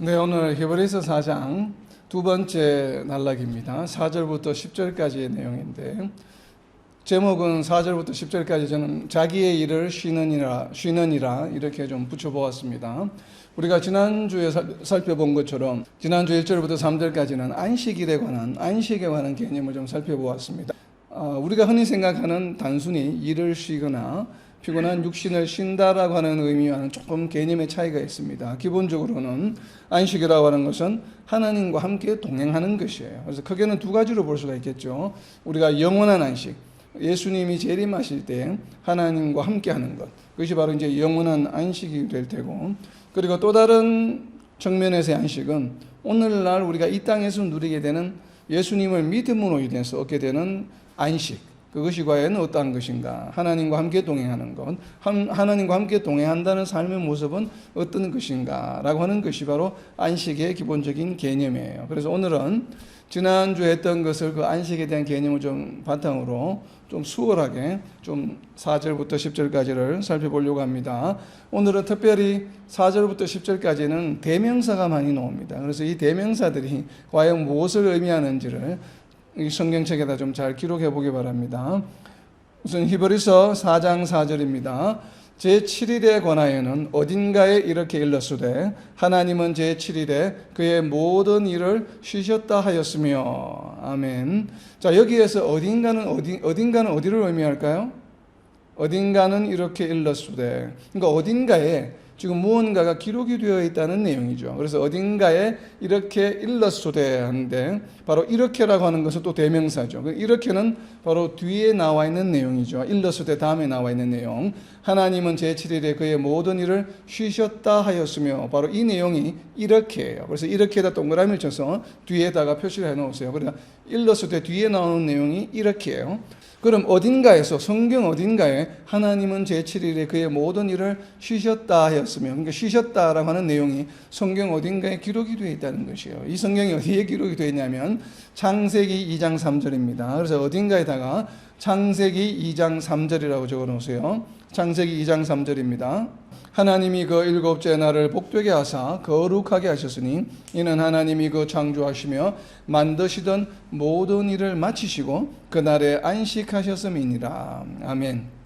네, 오늘 히브리서 4장 두 번째 단락입니다. 4절부터 10절까지의 내용인데 제목은 4절부터 10절까지 저는 자기의 일을 쉬느니라 이렇게 좀 붙여보았습니다. 우리가 지난주에 살펴본 것처럼 지난주 1절부터 3절까지는 안식에 관한 개념을 좀 살펴보았습니다. 우리가 흔히 생각하는 단순히 일을 쉬거나 피곤한 육신을 쉰다라고 하는 의미와는 조금 개념의 차이가 있습니다. 기본적으로는 안식이라고 하는 것은 하나님과 함께 동행하는 것이에요. 그래서 크게는 두 가지로 볼 수가 있겠죠. 우리가 영원한 안식, 예수님이 재림하실 때 하나님과 함께 하는 것, 그것이 바로 이제 영원한 안식이 될 테고, 그리고 또 다른 측면에서의 안식은 오늘날 우리가 이 땅에서 누리게 되는 예수님을 믿음으로 인해서 얻게 되는 안식, 그것이 과연 어떠한 것인가? 하나님과 함께 동행하는 것, 하나님과 함께 동행한다는 삶의 모습은 어떤 것인가? 라고 하는 것이 바로 안식의 기본적인 개념이에요. 그래서 오늘은 지난주에 했던 것을 그 안식에 대한 개념을 좀 바탕으로 좀 수월하게 좀 4절부터 10절까지를 살펴보려고 합니다. 오늘은 특별히 4절부터 10절까지는 대명사가 많이 나옵니다. 그래서 이 대명사들이 과연 무엇을 의미하는지를 이 성경책에다 좀 잘 기록해 보기 바랍니다. 우선 히브리서 4장 4절입니다. 제7일에 관하여는 어딘가에 이렇게 일렀으되 하나님은 제7일에 그의 모든 일을 쉬셨다 하였으며. 아멘. 자, 여기에서 어딘가는 어디를 의미할까요? 어딘가는 이렇게 일렀으되, 그러니까 어딘가에 지금 무언가가 기록이 되어 있다는 내용이죠. 그래서 어딘가에 이렇게 일렀소되 하는데, 바로 이렇게라고 하는 것은 또 대명사죠. 이렇게는 바로 뒤에 나와 있는 내용이죠. 일렀소되 다음에 나와 있는 내용. 하나님은 제7일에 그의 모든 일을 쉬셨다 하였으며, 바로 이 내용이 이렇게예요. 그래서 이렇게다 동그라미를 쳐서 뒤에다가 표시를 해놓으세요. 그러니까 일렀소되 뒤에 나오는 내용이 이렇게예요. 그럼 어딘가에서, 성경 어딘가에 하나님은 제7일에 그의 모든 일을 쉬셨다 하였으며, 그러니까 쉬셨다라고 하는 내용이 성경 어딘가에 기록이 되어 있다는 것이에요. 이 성경이 어디에 기록이 되어 있냐면 창세기 2장 3절입니다. 그래서 어딘가에다가 창세기 2장 3절이라고 적어 놓으세요. 창세기 2장 3절입니다. 하나님이 그 일곱째 날을 복되게 하사 거룩하게 하셨으니 이는 하나님이 그 창조하시며 만드시던 모든 일을 마치시고 그날에 안식하셨음이니라. 아멘.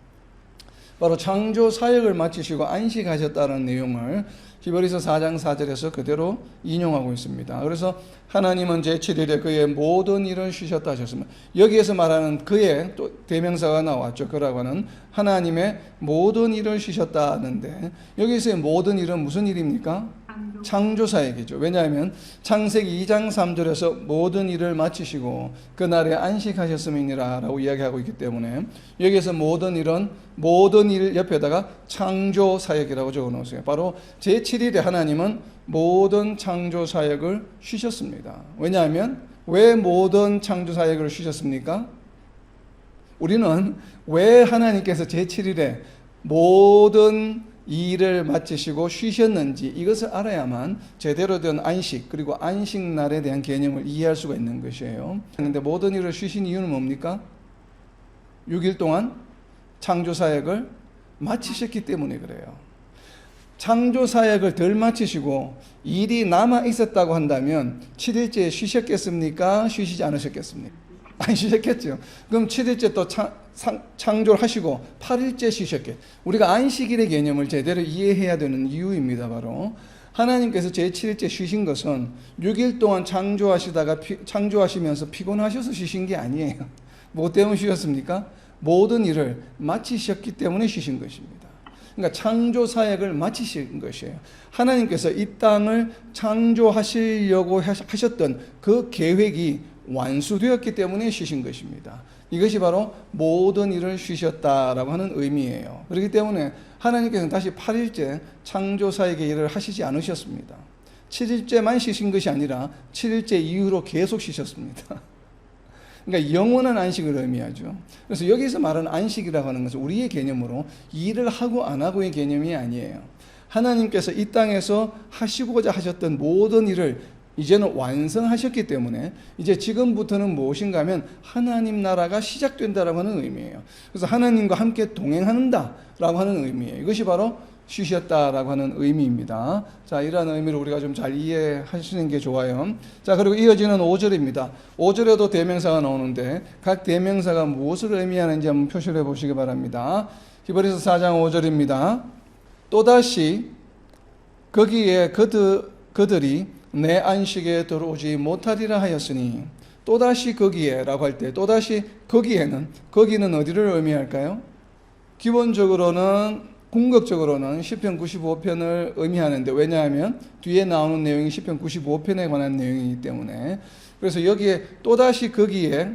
바로 창조 사역을 마치시고 안식하셨다는 내용을 히브리서 4장 4절에서 그대로 인용하고 있습니다. 그래서 하나님은 제7일에 그의 모든 일을 쉬셨다 하셨습니다. 여기에서 말하는 그의 또 대명사가 나왔죠. 그라고 하는 하나님의 모든 일을 쉬셨다 하는데, 여기서의 모든 일은 무슨 일입니까? 창조사역이죠. 왜냐하면 창세기 2장 3절에서 모든 일을 마치시고 그날에 안식하셨음이니라 라고 이야기하고 있기 때문에 여기에서 모든 일은 모든 일 옆에다가 창조사역이라고 적어 놓으세요. 바로 제7일에 하나님은 모든 창조사역을 쉬셨습니다. 왜냐하면 왜 모든 창조사역을 쉬셨습니까? 우리는 왜 하나님께서 제7일에 모든 일을 마치시고 쉬셨는지 이것을 알아야만 제대로 된 안식, 그리고 안식날에 대한 개념을 이해할 수가 있는 것이에요. 그런데 모든 일을 쉬신 이유는 뭡니까? 6일 동안 창조사역을 마치셨기 때문에 그래요. 창조사역을 덜 마치시고 일이 남아 있었다고 한다면 7일째에 쉬셨겠습니까? 쉬시지 않으셨겠습니까? 안 쉬셨겠죠. 그럼 7일째 또 창조를 하시고 8일째 쉬셨겠죠. 우리가 안식일의 개념을 제대로 이해해야 되는 이유입니다. 바로 하나님께서 제7일째 쉬신 것은 6일 동안 창조하시면서 피곤하셔서 쉬신 게 아니에요. 뭐 때문에 쉬셨습니까? 모든 일을 마치셨기 때문에 쉬신 것입니다. 그러니까 창조 사역을 마치신 것이에요. 하나님께서 이 땅을 창조하시려고 하셨던 그 계획이 완수되었기 때문에 쉬신 것입니다. 이것이 바로 모든 일을 쉬셨다라고 하는 의미예요. 그렇기 때문에 하나님께서는 다시 8일째 창조사역의 일을 하시지 않으셨습니다. 7일째만 쉬신 것이 아니라 7일째 이후로 계속 쉬셨습니다. 그러니까 영원한 안식을 의미하죠. 그래서 여기서 말하는 안식이라고 하는 것은 우리의 개념으로 일을 하고 안 하고의 개념이 아니에요. 하나님께서 이 땅에서 하시고자 하셨던 모든 일을 이제는 완성하셨기 때문에 이제 지금부터는 무엇인가 하면 하나님 나라가 시작된다라고 하는 의미예요. 그래서 하나님과 함께 동행한다라고 하는 의미예요. 이것이 바로 쉬셨다라고 하는 의미입니다. 자, 이러한 의미를 우리가 좀 잘 이해하시는 게 좋아요. 자, 그리고 이어지는 5절입니다. 5절에도 대명사가 나오는데 각 대명사가 무엇을 의미하는지 한번 표시를 해보시기 바랍니다. 히브리서 4장 5절입니다. 또다시 거기에 그들이 내 안식에 들어오지 못하리라 하였으니, 또다시 거기에라고 할 때 또다시 거기는 어디를 의미할까요? 기본적으로는 궁극적으로는 시편 95편을 의미하는데, 왜냐하면 뒤에 나오는 내용이 시편 95편에 관한 내용이기 때문에. 그래서 여기에 또다시 거기에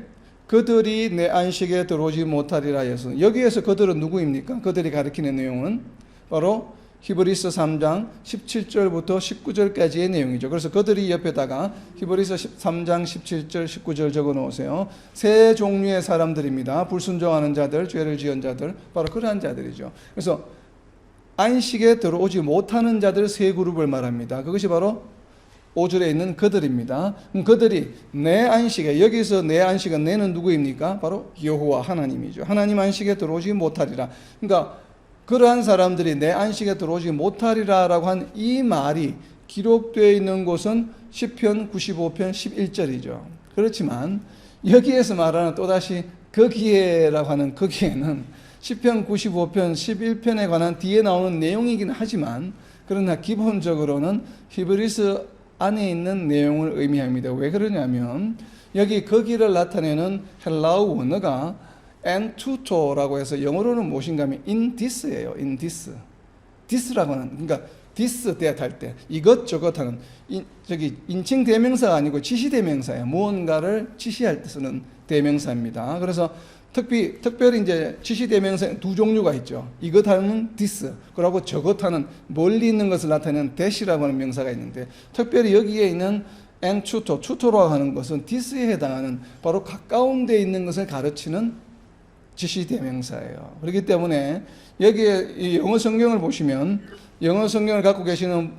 그들이 내 안식에 들어오지 못하리라 해서, 여기에서 그들은 누구입니까? 그들이 가리키는 내용은 바로 히브리서 3장 17절부터 19절까지의 내용이죠. 그래서 그들이 옆에다가 히브리서 3장 17절 19절 적어 놓으세요. 세 종류의 사람들입니다. 불순종하는 자들, 죄를 지은 자들, 바로 그러한 자들이죠. 그래서 안식에 들어오지 못하는 자들 세 그룹을 말합니다. 그것이 바로 5절에 있는 그들입니다. 그들이 내 안식에, 여기서 내 안식은 내는 누구입니까? 바로 여호와 하나님이죠. 하나님 안식에 들어오지 못하리라. 그러니까 그러한 사람들이 내 안식에 들어오지 못하리라라고 한 이 말이 기록되어 있는 곳은 시편 95편 11절이죠. 그렇지만 여기에서 말하는 또다시 거기에라고 하는 거기에는 시편 95편 11편에 관한 뒤에 나오는 내용이긴 하지만, 그러나 기본적으로는 히브리서 안에 있는 내용을 의미합니다. 왜 그러냐면 여기 거기를 나타내는 헬라어 원어가 엔투토라고 해서 영어로는 무엇인가 하면 in this예요. in this. this라고 하는, 그러니까 this that 할 때 이것저것 하는, 저기 인칭 대명사가 아니고 지시 대명사예요. 무언가를 지시할 때 쓰는 대명사입니다. 그래서 특별히 이제 지시 대명사 두 종류가 있죠. 이것 하는 this, 그리고 저것 하는 멀리 있는 것을 나타내는 that이라고 하는 명사가 있는데, 특별히 여기에 있는 투토라고 하는 것은 this에 해당하는 바로 가까운 데 있는 것을 가르치는 지시 대명사예요. 그렇기 때문에 여기에 이 영어 성경을 보시면, 영어 성경을 갖고 계시는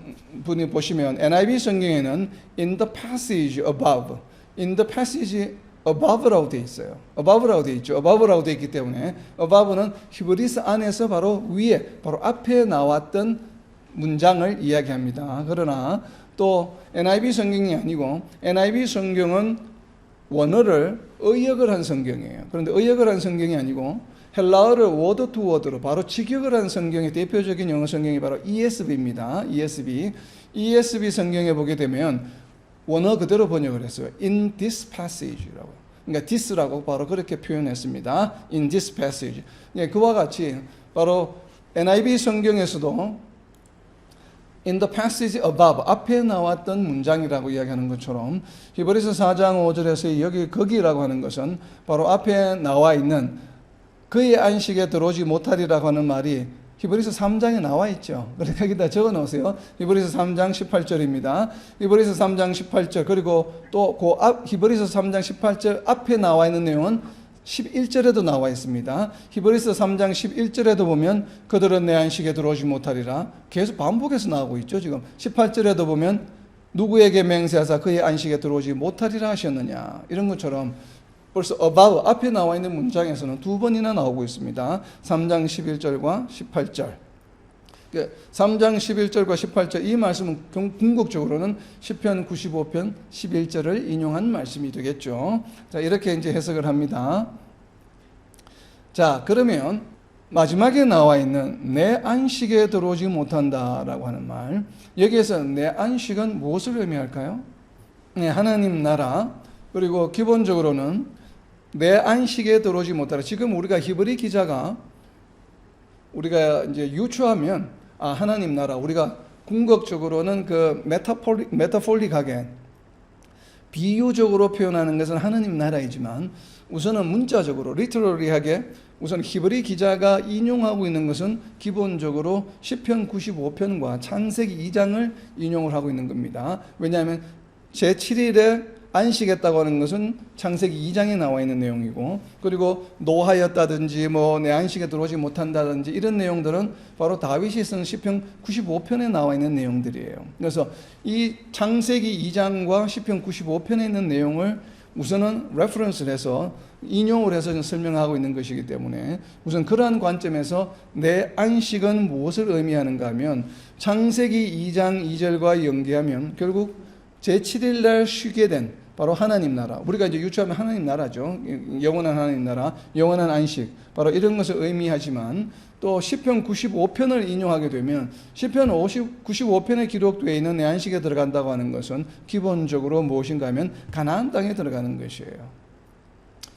분이 보시면 NIV 성경에는 in the passage above, in the passage above라고 되어 있어요. above라고 되어 있죠. above라고 되어 있기 때문에 above는 히브리서 안에서 바로 위에, 바로 앞에 나왔던 문장을 이야기합니다. 그러나 또 NIV 성경이 아니고, NIV 성경은 원어를 의역을 한 성경이에요. 그런데 의역을 한 성경이 아니고 헬라어를 워드 투 워드로 바로 직역을 한 성경의 대표적인 영어 성경이 바로 ESV입니다. ESV 성경에 보게 되면 원어 그대로 번역을 했어요. In this passage라고. 그러니까 this라고 바로 그렇게 표현했습니다. In this passage. 그와 같이 바로 NIV 성경에서도 in the passage above, 앞에 나왔던 문장이라고 이야기하는 것처럼 히브리서 4장 5절에서 여기 거기라고 하는 것은 바로 앞에 나와 있는 그의 안식에 들어오지 못하리라고 하는 말이 히브리서 3장에 나와 있죠. 그러니까 여기다 적어 놓으세요. 히브리서 3장 18절입니다. 히브리서 3장 18절, 그리고 또 히브리서 3장 18절 앞에 나와 있는 내용은 11절에도 나와 있습니다. 히브리서 3장 11절에도 보면 그들은 내 안식에 들어오지 못하리라. 계속 반복해서 나오고 있죠. 지금 18절에도 보면 누구에게 맹세하사 그의 안식에 들어오지 못하리라 하셨느냐. 이런 것처럼 벌써 above, 앞에 나와 있는 문장에서는 두 번이나 나오고 있습니다. 3장 11절과 18절. 3장 11절과 18절, 이 말씀은 궁극적으로는 시편 95편 11절을 인용한 말씀이 되겠죠. 자, 이렇게 이제 해석을 합니다. 자, 그러면 마지막에 나와 있는 내 안식에 들어오지 못한다라고 하는 말, 여기에서 내 안식은 무엇을 의미할까요? 네, 하나님 나라, 그리고 기본적으로는 내 안식에 들어오지 못하라. 지금 우리가 히브리 기자가 우리가 이제 유추하면 하나님 나라, 우리가 궁극적으로는 그 메타폴릭하게 비유적으로 표현하는 것은 하나님 나라이지만, 우선은 문자적으로 리터러리하게 우선 히브리 기자가 인용하고 있는 것은 기본적으로 시편 95편과 창세기 2장을 인용을 하고 있는 겁니다. 왜냐하면 제7일에 안식했다고 하는 것은 창세기 2장에 나와 있는 내용이고, 그리고 노하였다든지 내 안식에 들어오지 못한다든지 이런 내용들은 바로 다윗이 쓴 시편 95편에 나와 있는 내용들이에요. 그래서 이 창세기 2장과 시편 95편에 있는 내용을 우선은 레퍼런스를 해서 인용을 해서 설명하고 있는 것이기 때문에 우선 그러한 관점에서 내 안식은 무엇을 의미하는가 하면 창세기 2장 2절과 연계하면 결국 제7일 날 쉬게 된 바로 하나님 나라, 우리가 이제 유추하면 하나님 나라죠. 영원한 하나님 나라, 영원한 안식, 바로 이런 것을 의미하지만 또 시편 95편을 인용하게 되면 시편 95편에 기록되어 있는 내 안식에 들어간다고 하는 것은 기본적으로 무엇인가 하면 가나안 땅에 들어가는 것이에요.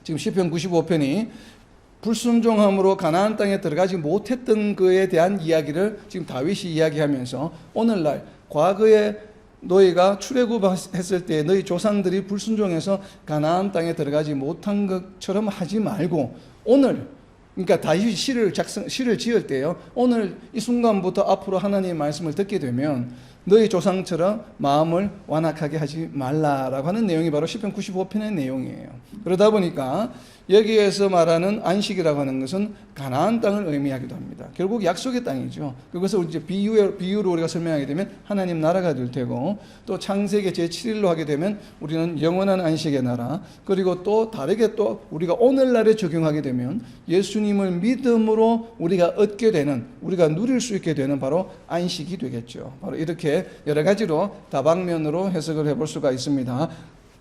지금 시편 95편이 불순종함으로 가나안 땅에 들어가지 못했던 그에 대한 이야기를 지금 다윗이 이야기하면서 오늘날 과거에 너희가 출애굽했을 때 너희 조상들이 불순종해서 가나안 땅에 들어가지 못한 것처럼 하지 말고 오늘, 그러니까 다윗이 시를 지을 때요, 오늘 이 순간부터 앞으로 하나님의 말씀을 듣게 되면 너희 조상처럼 마음을 완악하게 하지 말라라고 하는 내용이 바로 시편 95편의 내용이에요. 그러다 보니까 여기에서 말하는 안식이라고 하는 것은 가나안 땅을 의미하기도 합니다. 결국 약속의 땅이죠. 그것을 이제 비유로 우리가 설명하게 되면 하나님 나라가 될 테고, 또 창세기 제7일로 하게 되면 우리는 영원한 안식의 나라, 그리고 또 다르게 또 우리가 오늘날에 적용하게 되면 예수님을 믿음으로 우리가 얻게 되는, 우리가 누릴 수 있게 되는 바로 안식이 되겠죠. 바로 이렇게 여러 가지로 다방면으로 해석을 해볼 수가 있습니다.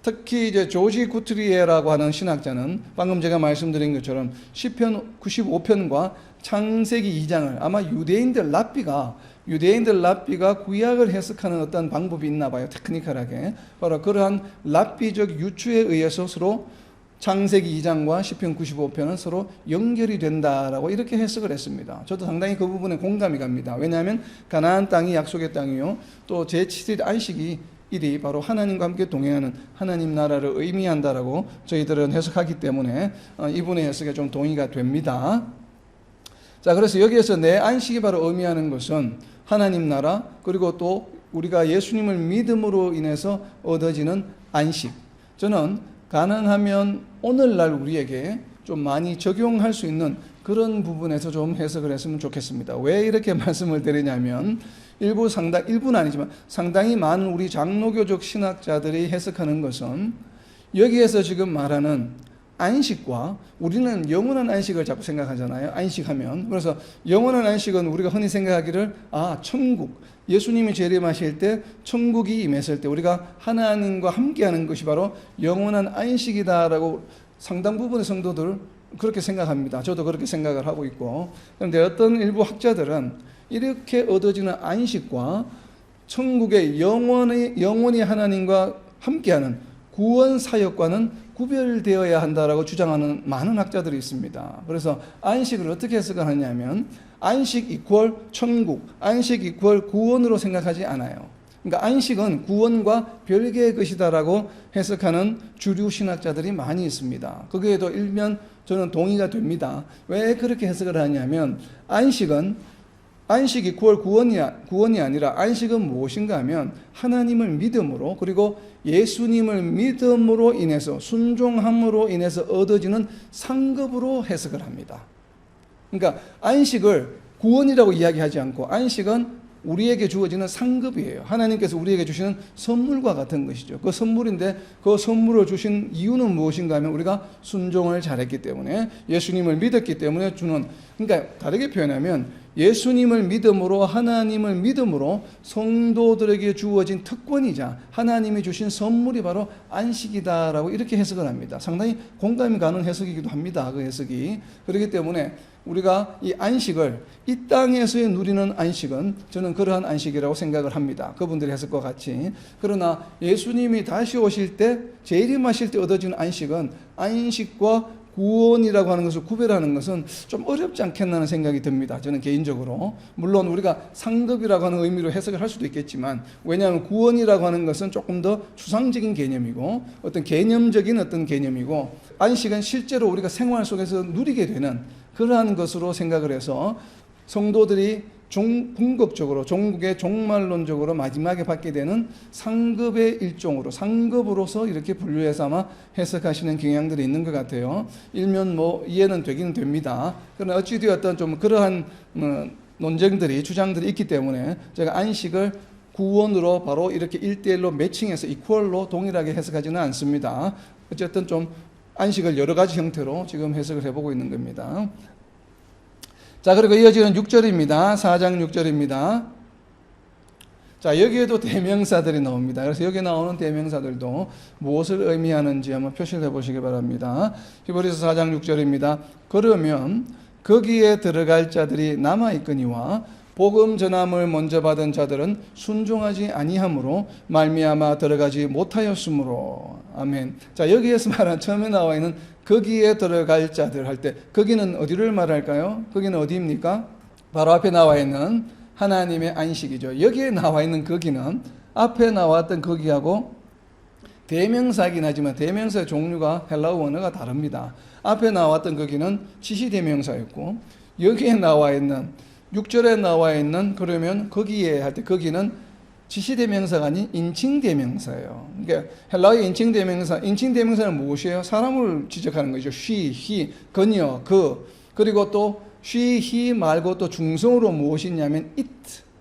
특히 이제 조지 구트리에라고 하는 신학자는 방금 제가 말씀드린 것처럼 시편 95편과 창세기 2장을 아마 유대인들 랍비가 구약을 해석하는 어떤 방법이 있나 봐요. 테크니컬하게. 바로 그러한 랍비적 유추에 의해서 서로 창세기 2장과 시편 95편은 서로 연결이 된다라고 이렇게 해석을 했습니다. 저도 상당히 그 부분에 공감이 갑니다. 왜냐하면 가나안 땅이 약속의 땅이요, 또 제7일 안식이 일이 바로 하나님과 함께 동행하는 하나님 나라를 의미한다라고 저희들은 해석하기 때문에 이분의 해석에 좀 동의가 됩니다. 자, 그래서 여기에서 내 안식이 바로 의미하는 것은 하나님 나라, 그리고 또 우리가 예수님을 믿음으로 인해서 얻어지는 안식. 저는 가능하면 오늘날 우리에게 좀 많이 적용할 수 있는 그런 부분에서 좀 해석을 했으면 좋겠습니다. 왜 이렇게 말씀을 드리냐면 일부는 아니지만 상당히 많은 우리 장로교적 신학자들이 해석하는 것은 여기에서 지금 말하는 안식과, 우리는 영원한 안식을 자꾸 생각하잖아요. 안식하면. 그래서 영원한 안식은 우리가 흔히 생각하기를 천국, 예수님이 재림하실 때 천국이 임했을 때 우리가 하나님과 함께하는 것이 바로 영원한 안식이다라고 상당 부분의 성도들 그렇게 생각합니다. 저도 그렇게 생각을 하고 있고, 그런데 어떤 일부 학자들은 이렇게 얻어지는 안식과 천국의 영원히 하나님과 함께하는 구원 사역과는 구별되어야 한다라고 주장하는 많은 학자들이 있습니다. 그래서 안식을 어떻게 해석을 하냐면 안식 이퀄 천국, 안식 이퀄 구원으로 생각하지 않아요. 그러니까 안식은 구원과 별개의 것이다라고 해석하는 주류 신학자들이 많이 있습니다. 거기에도 일면 저는 동의가 됩니다. 왜 그렇게 해석을 하냐면 안식이 구원이 아니라 안식은 무엇인가 하면 하나님을 믿음으로, 그리고 예수님을 믿음으로 인해서 순종함으로 인해서 얻어지는 상급으로 해석을 합니다. 그러니까 안식을 구원이라고 이야기하지 않고 안식은 우리에게 주어지는 상급이에요. 하나님께서 우리에게 주시는 선물과 같은 것이죠. 그 선물인데 그 선물을 주신 이유는 무엇인가 하면 우리가 순종을 잘했기 때문에, 예수님을 믿었기 때문에 주는, 그러니까 다르게 표현하면 예수님을 믿음으로, 하나님을 믿음으로 성도들에게 주어진 특권이자 하나님이 주신 선물이 바로 안식이다라고 이렇게 해석을 합니다. 상당히 공감이 가는 해석이기도 합니다. 그 해석이. 그렇기 때문에 우리가 이 안식을, 이 땅에서의 누리는 안식은 저는 그러한 안식이라고 생각을 합니다. 그분들의 해석과 같이. 그러나 예수님이 다시 오실 때, 재림하실 때 얻어지는 안식은 안식과 구원이라고 하는 것을 구별하는 것은 좀 어렵지 않겠나는 생각이 듭니다. 저는 개인적으로. 물론 우리가 상급이라고 하는 의미로 해석을 할 수도 있겠지만, 왜냐하면 구원이라고 하는 것은 조금 더 추상적인 개념이고 어떤 개념적인 어떤 개념이고, 안식은 실제로 우리가 생활 속에서 누리게 되는 그러한 것으로 생각을 해서 성도들이 궁극적으로 종국의 종말론적으로 마지막에 받게 되는 상급의 일종으로 상급으로서 이렇게 분류해서 아마 해석하시는 경향들이 있는 것 같아요. 일면 뭐 이해는 되기는 됩니다. 그러나 어찌되었든 좀 그러한 논쟁들이 주장들이 있기 때문에 제가 안식을 구원으로 바로 이렇게 1대1로 매칭해서 이퀄로 동일하게 해석하지는 않습니다. 어쨌든 좀 안식을 여러 가지 형태로 지금 해석을 해보고 있는 겁니다. 자, 그리고 이어지는 6절입니다. 4장 6절입니다. 자, 여기에도 대명사들이 나옵니다. 그래서 여기 나오는 대명사들도 무엇을 의미하는지 한번 표시를 해보시기 바랍니다. 히브리서 4장 6절입니다. 그러면 거기에 들어갈 자들이 남아있거니와 복음 전함을 먼저 받은 자들은 순종하지 아니함으로 말미암아 들어가지 못하였으므로. 아멘. 자, 여기에서 말한 처음에 나와 있는 거기에 들어갈 자들 할 때 거기는 어디를 말할까요? 거기는 어디입니까? 바로 앞에 나와 있는 하나님의 안식이죠. 여기에 나와 있는 거기는 앞에 나왔던 거기하고 대명사이긴 하지만 대명사의 종류가 헬라어 원어가 다릅니다. 앞에 나왔던 거기는 지시대명사였고 여기에 나와 있는 6절에 나와 있는 그러면 거기에 할 때 거기는 지시대명사가 아닌 인칭대명사예요. 그러니까 헬라어의 인칭대명사는 무엇이에요? 사람을 지적하는 거죠. she, he, 그녀, 그. 그리고 또 she, he 말고 또 중성으로 무엇이냐면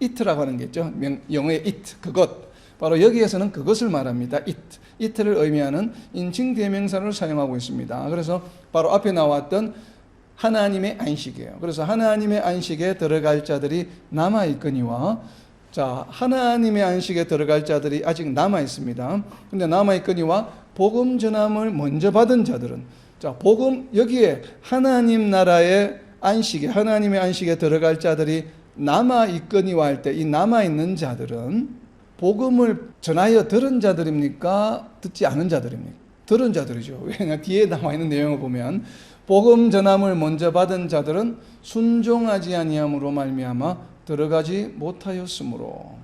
it라고 하는 게 있죠. 영어의 it, 그것. 바로 여기에서는 그것을 말합니다. it를 의미하는 인칭대명사를 사용하고 있습니다. 그래서 바로 앞에 나왔던 하나님의 안식이에요. 그래서 하나님의 안식에 들어갈 자들이 남아있거니와 자, 하나님의 안식에 들어갈 자들이 아직 남아있습니다. 근데 남아있거니와 복음 전함을 먼저 받은 자들은 자, 복음 여기에 하나님 나라의 안식에 하나님의 안식에 들어갈 자들이 남아있거니와 할 때 이 남아있는 자들은 복음을 전하여 들은 자들입니까? 듣지 않은 자들입니까? 들은 자들이죠. 왜냐 뒤에 나와 있는 내용을 보면 복음 전함을 먼저 받은 자들은 순종하지 아니함으로 말미암아 들어가지 못하였으므로.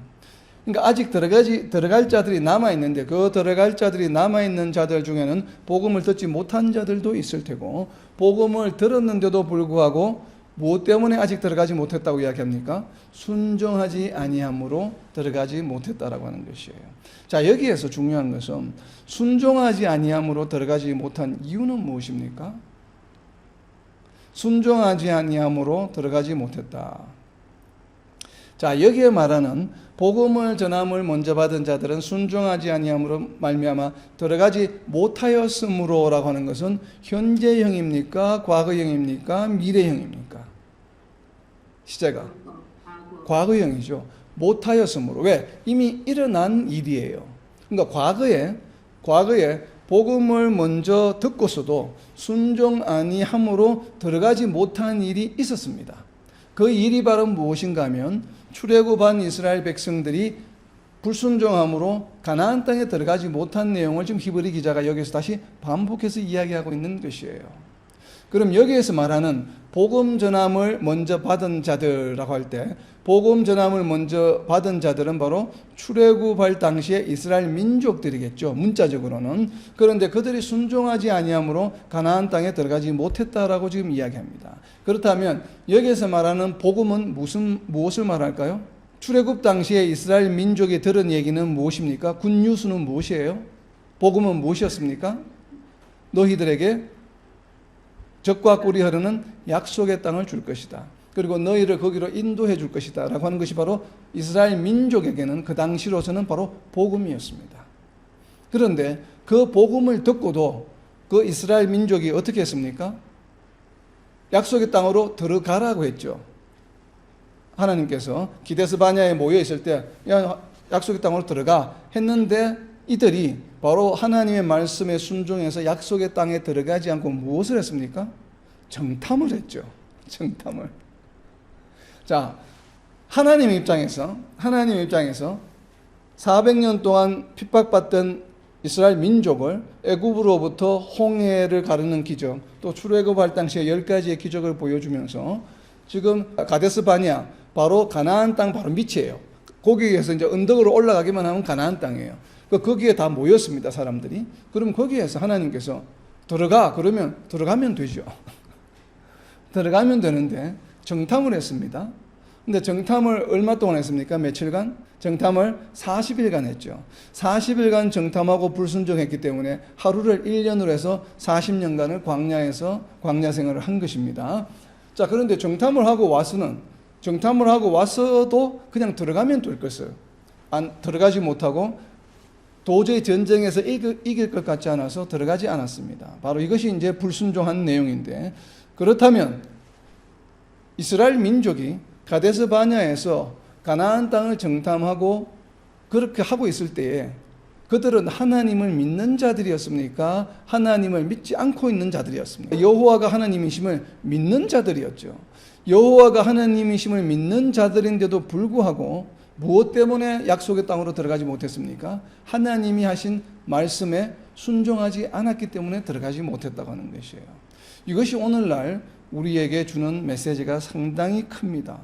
그러니까 아직 들어갈 자들이 남아 있는데 그 들어갈 자들이 남아 있는 자들 중에는 복음을 듣지 못한 자들도 있을 테고 복음을 들었는데도 불구하고 무엇 때문에 아직 들어가지 못했다고 이야기합니까? 순종하지 아니함으로 들어가지 못했다라고 하는 것이에요. 자, 여기에서 중요한 것은 순종하지 아니함으로 들어가지 못한 이유는 무엇입니까? 순종하지 아니함으로 들어가지 못했다. 자, 여기에 말하는 복음을 전함을 먼저 받은 자들은 순종하지 아니함으로 말미암아 들어가지 못하였으므로라고 하는 것은 현재형입니까? 과거형입니까? 미래형입니까? 시제가 과거형이죠. 못하였으므로. 왜? 이미 일어난 일이에요. 그러니까 과거에 복음을 먼저 듣고서도 순종 아니함으로 들어가지 못한 일이 있었습니다. 그 일이 바로 무엇인가 하면 출애굽한 이스라엘 백성들이 불순종함으로 가나안 땅에 들어가지 못한 내용을 지금 히브리 기자가 여기서 다시 반복해서 이야기하고 있는 것이에요. 그럼 여기에서 말하는 복음 전함을 먼저 받은 자들이라고 할 때 복음 전함을 먼저 받은 자들은 바로 출애굽할 당시에 이스라엘 민족들이겠죠. 문자적으로는. 그런데 그들이 순종하지 아니함으로 가나안 땅에 들어가지 못했다라고 지금 이야기합니다. 그렇다면 여기에서 말하는 복음은 무엇을 말할까요? 출애굽 당시에 이스라엘 민족이 들은 얘기는 무엇입니까? 굿뉴스는 무엇이에요? 복음은 무엇이었습니까? 너희들에게 적과 꿀이 흐르는 약속의 땅을 줄 것이다. 그리고 너희를 거기로 인도해 줄 것이다 라고 하는 것이 바로 이스라엘 민족에게는 그 당시로서는 바로 복음이었습니다. 그런데 그 복음을 듣고도 그 이스라엘 민족이 어떻게 했습니까? 약속의 땅으로 들어가라고 했죠. 하나님께서 기데스 바냐에 모여 있을 때 야, 약속의 땅으로 들어가 했는데 이들이 바로 하나님의 말씀에 순종해서 약속의 땅에 들어가지 않고 무엇을 했습니까? 정탐을 했죠. 정탐을. 자, 하나님의 입장에서 400년 동안 핍박받던 이스라엘 민족을 애굽으로부터 홍해를 가르는 기적, 또 출애굽할 당시에 10가지의 기적을 보여주면서 지금 가데스 바냐, 바로 가나안 땅 바로 밑이에요. 거기에서 이제 언덕으로 올라가기만 하면 가나안 땅이에요. 거기에 다 모였습니다, 사람들이. 그럼 거기에서 하나님께서 들어가, 그러면 들어가면 되죠. 들어가면 되는데 정탐을 했습니다. 근데 정탐을 얼마 동안 했습니까? 며칠간? 정탐을 40일간 했죠. 40일간 정탐하고 불순종했기 때문에 하루를 1년으로 해서 40년간을 광야에서 광야 생활을 한 것입니다. 자, 그런데 정탐을 하고 와서도 그냥 들어가면 될 것을 들어가지 못하고 도저히 전쟁에서 이길 것 같지 않아서 들어가지 않았습니다. 바로 이것이 이제 불순종한 내용인데, 그렇다면 이스라엘 민족이 가데스 바냐에서 가나안 땅을 정탐하고 그렇게 하고 있을 때에 그들은 하나님을 믿는 자들이었습니까? 하나님을 믿지 않고 있는 자들이었습니까? 여호와가 하나님이심을 믿는 자들이었죠. 여호와가 하나님이심을 믿는 자들인데도 불구하고 무엇 때문에 약속의 땅으로 들어가지 못했습니까? 하나님이 하신 말씀에 순종하지 않았기 때문에 들어가지 못했다고 하는 것이에요. 이것이 오늘날 우리에게 주는 메시지가 상당히 큽니다.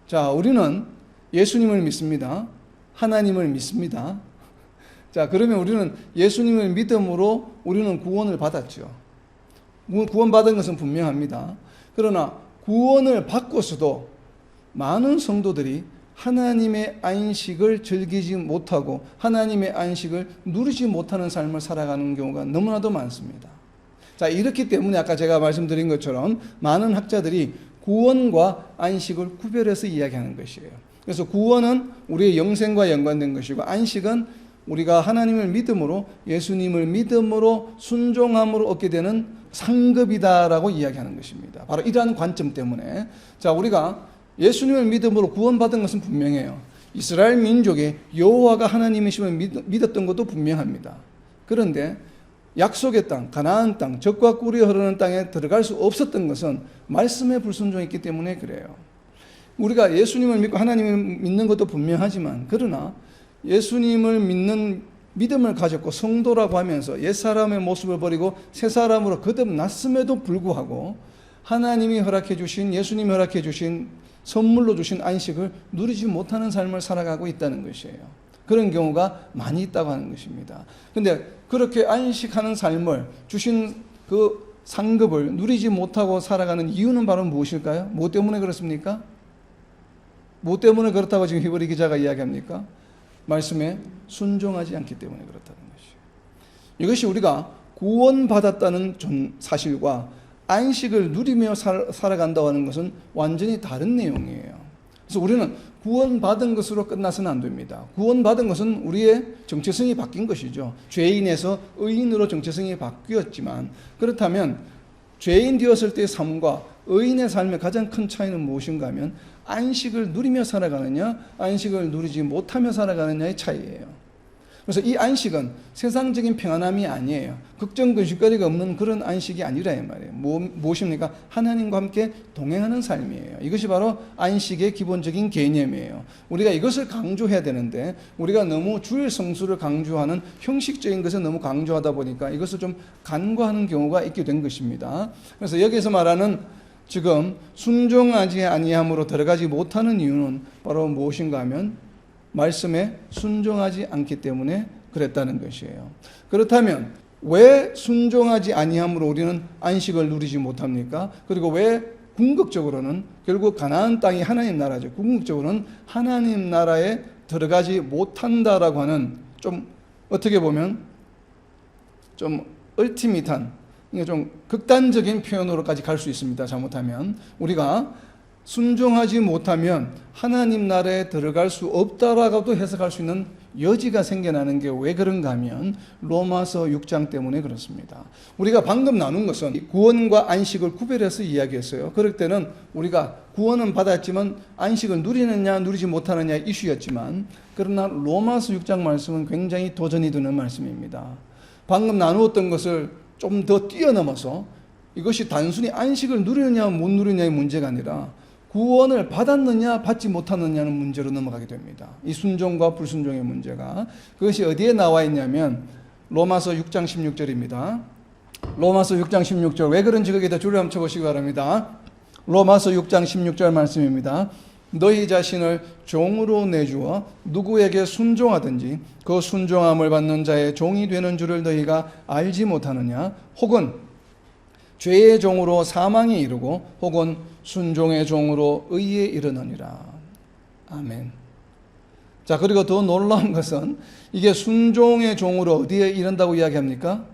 자, 우리는 예수님을 믿습니다. 하나님을 믿습니다. 자, 그러면 우리는 예수님을 믿음으로 우리는 구원을 받았죠. 구원받은 것은 분명합니다. 그러나 구원을 받고서도 많은 성도들이 하나님의 안식을 즐기지 못하고 하나님의 안식을 누리지 못하는 삶을 살아가는 경우가 너무나도 많습니다. 자, 이렇기 때문에 아까 제가 말씀드린 것처럼 많은 학자들이 구원과 안식을 구별해서 이야기하는 것이에요. 그래서 구원은 우리의 영생과 연관된 것이고, 안식은 우리가 하나님을 믿음으로, 예수님을 믿음으로 순종함으로 얻게 되는 상급이다라고 이야기하는 것입니다. 바로 이러한 관점 때문에, 자, 우리가 예수님을 믿음으로 구원받은 것은 분명해요. 이스라엘 민족이 여호와가 하나님이심을 믿었던 것도 분명합니다. 그런데 약속의 땅, 가나안 땅, 젖과 꿀이 흐르는 땅에 들어갈 수 없었던 것은 말씀에 불순종했기 때문에 그래요. 우리가 예수님을 믿고 하나님을 믿는 것도 분명하지만, 그러나 예수님을 믿는 믿음을 가졌고 성도라고 하면서 옛사람의 모습을 버리고 새사람으로 거듭났음에도 불구하고 하나님이 허락해 주신, 예수님이 허락해 주신 선물로 주신 안식을 누리지 못하는 삶을 살아가고 있다는 것이에요. 그런 경우가 많이 있다고 하는 것입니다. 그런데 그렇게 안식하는 삶을 주신 그 상급을 누리지 못하고 살아가는 이유는 바로 무엇일까요? 뭐 때문에 그렇습니까? 뭐 때문에 그렇다고 지금 히브리 기자가 이야기합니까? 말씀에 순종하지 않기 때문에 그렇다는 것이에요. 이것이 우리가 구원받았다는 사실과 안식을 누리며 살아간다고 하는 것은 완전히 다른 내용이에요. 그래서 우리는 구원받은 것으로 끝나서는 안 됩니다. 구원받은 것은 우리의 정체성이 바뀐 것이죠. 죄인에서 의인으로 정체성이 바뀌었지만, 그렇다면 죄인 되었을 때의 삶과 의인의 삶의 가장 큰 차이는 무엇인가 하면 안식을 누리며 살아가느냐, 안식을 누리지 못하며 살아가느냐의 차이예요. 그래서 이 안식은 세상적인 평안함이 아니에요. 걱정, 근심거리가 없는 그런 안식이 아니라 이 말이에요. 무엇입니까? 하나님과 함께 동행하는 삶이에요. 이것이 바로 안식의 기본적인 개념이에요. 우리가 이것을 강조해야 되는데, 우리가 너무 주일 성수를 강조하는 형식적인 것을 너무 강조하다 보니까 이것을 좀 간과하는 경우가 있게 된 것입니다. 그래서 여기서 말하는 지금 순종하지 아니함으로 들어가지 못하는 이유는 바로 무엇인가 하면 말씀에 순종하지 않기 때문에 그랬다는 것이에요. 그렇다면 왜 순종하지 아니함으로 우리는 안식을 누리지 못합니까? 그리고 왜 궁극적으로는 결국 가나안 땅이 하나님 나라죠. 궁극적으로는 하나님 나라에 들어가지 못한다라고 하는, 좀 어떻게 보면 좀 얼티밋한, 좀 극단적인 표현으로까지 갈 수 있습니다. 잘못하면 우리가 순종하지 못하면 하나님 나라에 들어갈 수 없다라고도 해석할 수 있는 여지가 생겨나는 게 왜 그런가 하면 로마서 6장 때문에 그렇습니다. 우리가 방금 나눈 것은 구원과 안식을 구별해서 이야기했어요. 그럴 때는 우리가 구원은 받았지만 안식을 누리느냐 누리지 못하느냐 이슈였지만, 그러나 로마서 6장 말씀은 굉장히 도전이 되는 말씀입니다. 방금 나누었던 것을 좀 더 뛰어넘어서 이것이 단순히 안식을 누리느냐 못 누리느냐의 문제가 아니라 구원을 받았느냐 받지 못하느냐는 문제로 넘어가게 됩니다. 이 순종과 불순종의 문제가. 그것이 어디에 나와 있냐면 로마서 6장 16절입니다. 로마서 6장 16절. 왜 그런지 거기다 줄을 한번 쳐보시기 바랍니다. 로마서 6장 16절 말씀입니다. 너희 자신을 종으로 내주어 누구에게 순종하든지 그 순종함을 받는 자의 종이 되는 줄을 너희가 알지 못하느냐? 혹은 죄의 종으로 사망에 이르고 혹은 순종의 종으로 의에 이르느니라. 아멘. 자, 그리고 더 놀라운 것은 이게 순종의 종으로 어디에 이른다고 이야기합니까?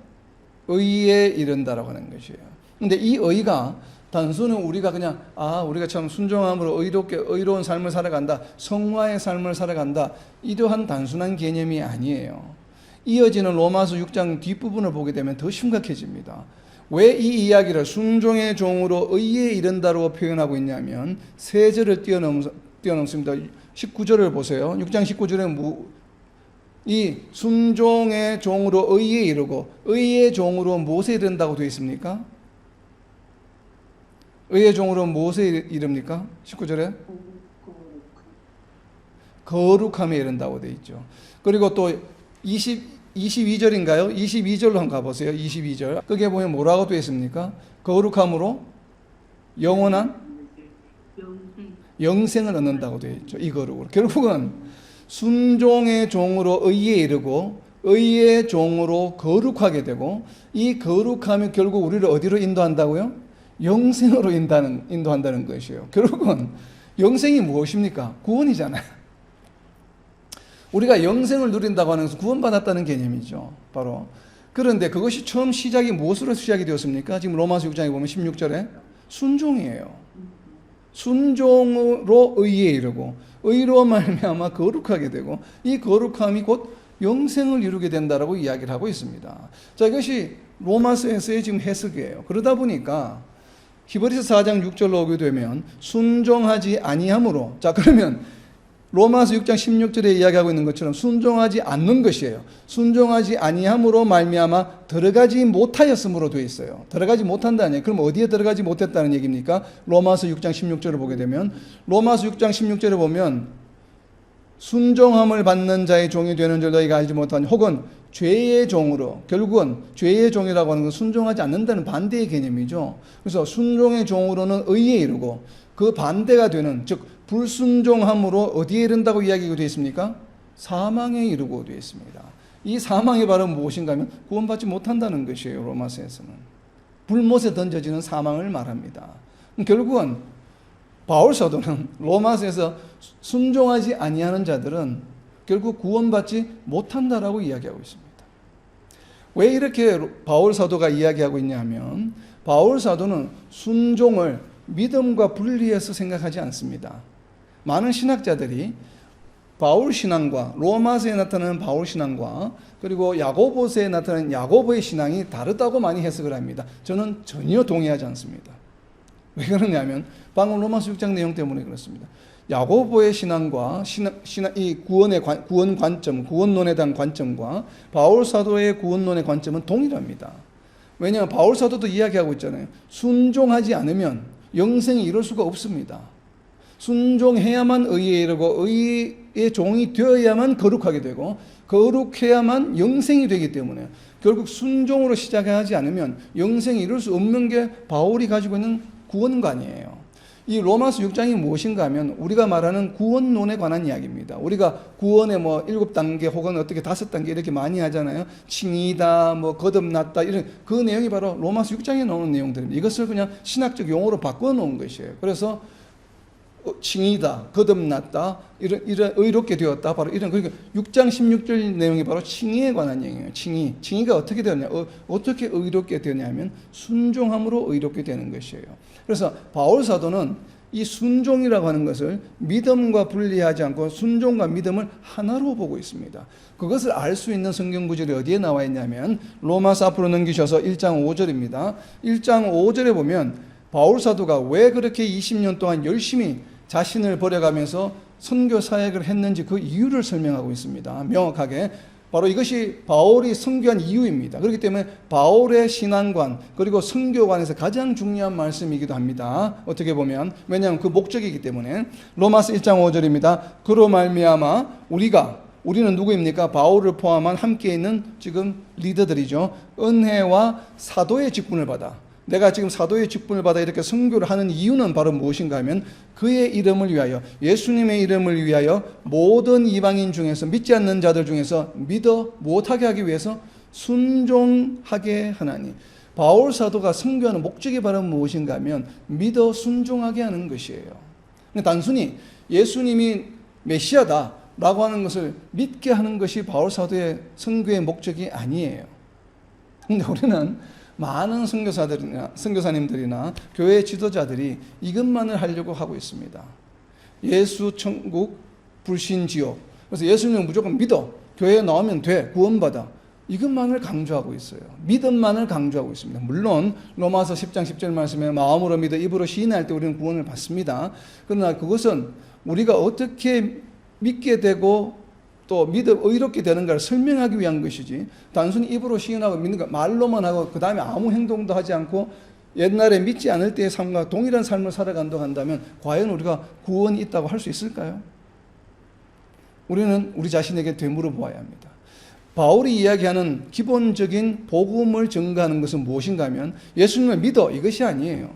의에 이른다라고 하는 것이에요. 근데 이 의가 단순히 우리가 그냥 우리가 참 순종함으로 의롭게 의로운 삶을 살아간다, 성화의 삶을 살아간다, 이러한 단순한 개념이 아니에요. 이어지는 로마서 6장 뒷부분을 보게 되면 더 심각해집니다. 왜 이 이야기를 순종의 종으로 의에 이른다고 표현하고 있냐면 세 절을 뛰어넘습니다. 19절을 보세요. 6장 19절에 이 순종의 종으로 의에 이르고 의의 종으로 무엇에 이른다고 되어 있습니까? 의의 종으로 무엇에 이릅니까? 19절에 거룩함에 이른다고 되어 있죠. 그리고 또 22절인가요? 22절로 한번 가보세요. 22절. 거기에 보면 뭐라고 되어 있습니까? 거룩함으로 영원한 영생을 얻는다고 되어 있죠. 이 거룩으로. 결국은 순종의 종으로 의에 이르고 의의 종으로 거룩하게 되고 이 거룩함이 결국 우리를 어디로 인도한다고요? 영생으로 인도한다는 것이에요. 결국은 영생이 무엇입니까? 구원이잖아요. 우리가 영생을 누린다고 하는 것은 구원받았다는 개념이죠. 바로. 그런데 그것이 처음 시작이 무엇으로 시작이 되었습니까? 지금 로마서 6장에 보면 16절에 순종이에요. 순종으로 의에 이르고 의로 말미암아 거룩하게 되고 이 거룩함이 곧 영생을 이루게 된다라고 이야기를 하고 있습니다. 자, 이것이 로마서에서의 지금 해석이에요. 그러다 보니까 히브리서 4장 6절로 오게 되면 순종하지 아니함으로, 자, 그러면 로마서 6장 16절에 이야기하고 있는 것처럼 순종하지 않는 것이에요. 순종하지 아니함으로 말미암아 들어가지 못하였음으로 되어 있어요. 들어가지 못한다는, 그럼 어디에 들어가지 못했다는 얘기입니까? 로마서 6장 16절을 보게 되면 로마서 6장 16절을 보면 순종함을 받는 자의 종이 되는 줄 너희가 알지 못하니, 혹은 죄의 종으로, 결국은 죄의 종이라고 하는 건 순종하지 않는다는 반대의 개념이죠. 그래서 순종의 종으로는 의에 이르고 그 반대가 되는, 즉 불순종함으로 어디에 이른다고 이야기가 되어 있습니까? 사망에 이르고 되어 있습니다. 이 사망이 바로 무엇인가 하면 구원받지 못한다는 것이에요. 로마서에서는 불못에 던져지는 사망을 말합니다. 결국은 바울 사도는 로마서에서 순종하지 아니하는 자들은 결국 구원받지 못한다라고 이야기하고 있습니다. 왜 이렇게 바울 사도가 이야기하고 있냐면 바울 사도는 순종을 믿음과 분리해서 생각하지 않습니다. 많은 신학자들이 바울 신앙과 로마서에 나타나는 바울 신앙과 그리고 야고보서에 나타나는 야고보의 신앙이 다르다고 많이 해석을 합니다. 저는 전혀 동의하지 않습니다. 왜 그러냐면 방금 로마서 6장 내용 때문에 그렇습니다. 야고보의 신앙과 이 구원 관점, 구원론에 대한 관점과 바울 사도의 구원론의 관점은 동일합니다. 왜냐하면 바울 사도도 이야기하고 있잖아요. 순종하지 않으면 영생이 이룰 수가 없습니다. 순종해야만 의에 이르고 의의 종이 되어야만 거룩하게 되고 거룩해야만 영생이 되기 때문에 결국 순종으로 시작하지 않으면 영생이 이룰 수 없는 게 바울이 가지고 있는 구원관이에요. 이 로마서 6장이 무엇인가 하면 우리가 말하는 구원론에 관한 이야기입니다. 우리가 구원의 7단계 혹은 어떻게 5단계 이렇게 많이 하잖아요. 칭의다, 거듭났다, 이런 그 내용이 바로 로마서 6장에 나오는 내용들입니다. 이것을 그냥 신학적 용어로 바꿔 놓은 것이에요. 그래서 칭의다, 거듭났다, 이런 의롭게 되었다, 바로 이런, 그러니까 6장 16절 내용이 바로 칭의에 관한 내용이에요. 칭의가 어떻게 되었냐, 어떻게 의롭게 되냐면 순종함으로 의롭게 되는 것이에요. 그래서 바울 사도는 이 순종이라고 하는 것을 믿음과 분리하지 않고 순종과 믿음을 하나로 보고 있습니다. 그것을 알 수 있는 성경 구절이 어디에 나와 있냐면 로마서 앞으로 넘기셔서 1장 5절입니다. 1장 5절에 보면 바울 사도가 왜 그렇게 20년 동안 열심히 자신을 버려가면서 선교 사역을 했는지 그 이유를 설명하고 있습니다. 명확하게. 바로 이것이 바울이 선교한 이유입니다. 그렇기 때문에 바울의 신앙관 그리고 선교관에서 가장 중요한 말씀이기도 합니다. 어떻게 보면 왜냐하면 그 목적이기 때문에. 로마서 1장 5절입니다. 그로 말미암아 우리는 누구입니까? 바울을 포함한 함께 있는 지금 리더들이죠. 은혜와 사도의 직분을 받아, 내가 지금 사도의 직분을 받아 이렇게 선교를 하는 이유는 바로 무엇인가 하면 그의 이름을 위하여, 예수님의 이름을 위하여 모든 이방인 중에서, 믿지 않는 자들 중에서 믿어 못하게 하기 위해서 순종하게 하나니. 바울 사도가 선교하는 목적이 바로 무엇인가 하면 믿어 순종하게 하는 것이에요. 단순히 예수님이 메시아다라고 하는 것을 믿게 하는 것이 바울 사도의 선교의 목적이 아니에요. 근데 우리는 많은 선교사님들이나 교회 지도자들이 이것만을 하려고 하고 있습니다. 예수 천국, 불신 지옥. 그래서 예수님을 무조건 믿어. 교회에 나오면 돼. 구원받아. 이것만을 강조하고 있어요. 믿음만을 강조하고 있습니다. 물론 로마서 10장 10절 말씀에 마음으로 믿어 입으로 시인할 때 우리는 구원을 받습니다. 그러나 그것은 우리가 어떻게 믿게 되고 또 믿어 의롭게 되는가를 설명하기 위한 것이지, 단순히 입으로 시인하고 믿는 거 말로만 하고 그 다음에 아무 행동도 하지 않고 옛날에 믿지 않을 때의 삶과 동일한 삶을 살아간다고 한다면 과연 우리가 구원이 있다고 할 수 있을까요? 우리는 우리 자신에게 되물어 보아야 합니다. 바울이 이야기하는 기본적인 복음을 전가하는 것은 무엇인가 하면 예수님을 믿어, 이것이 아니에요.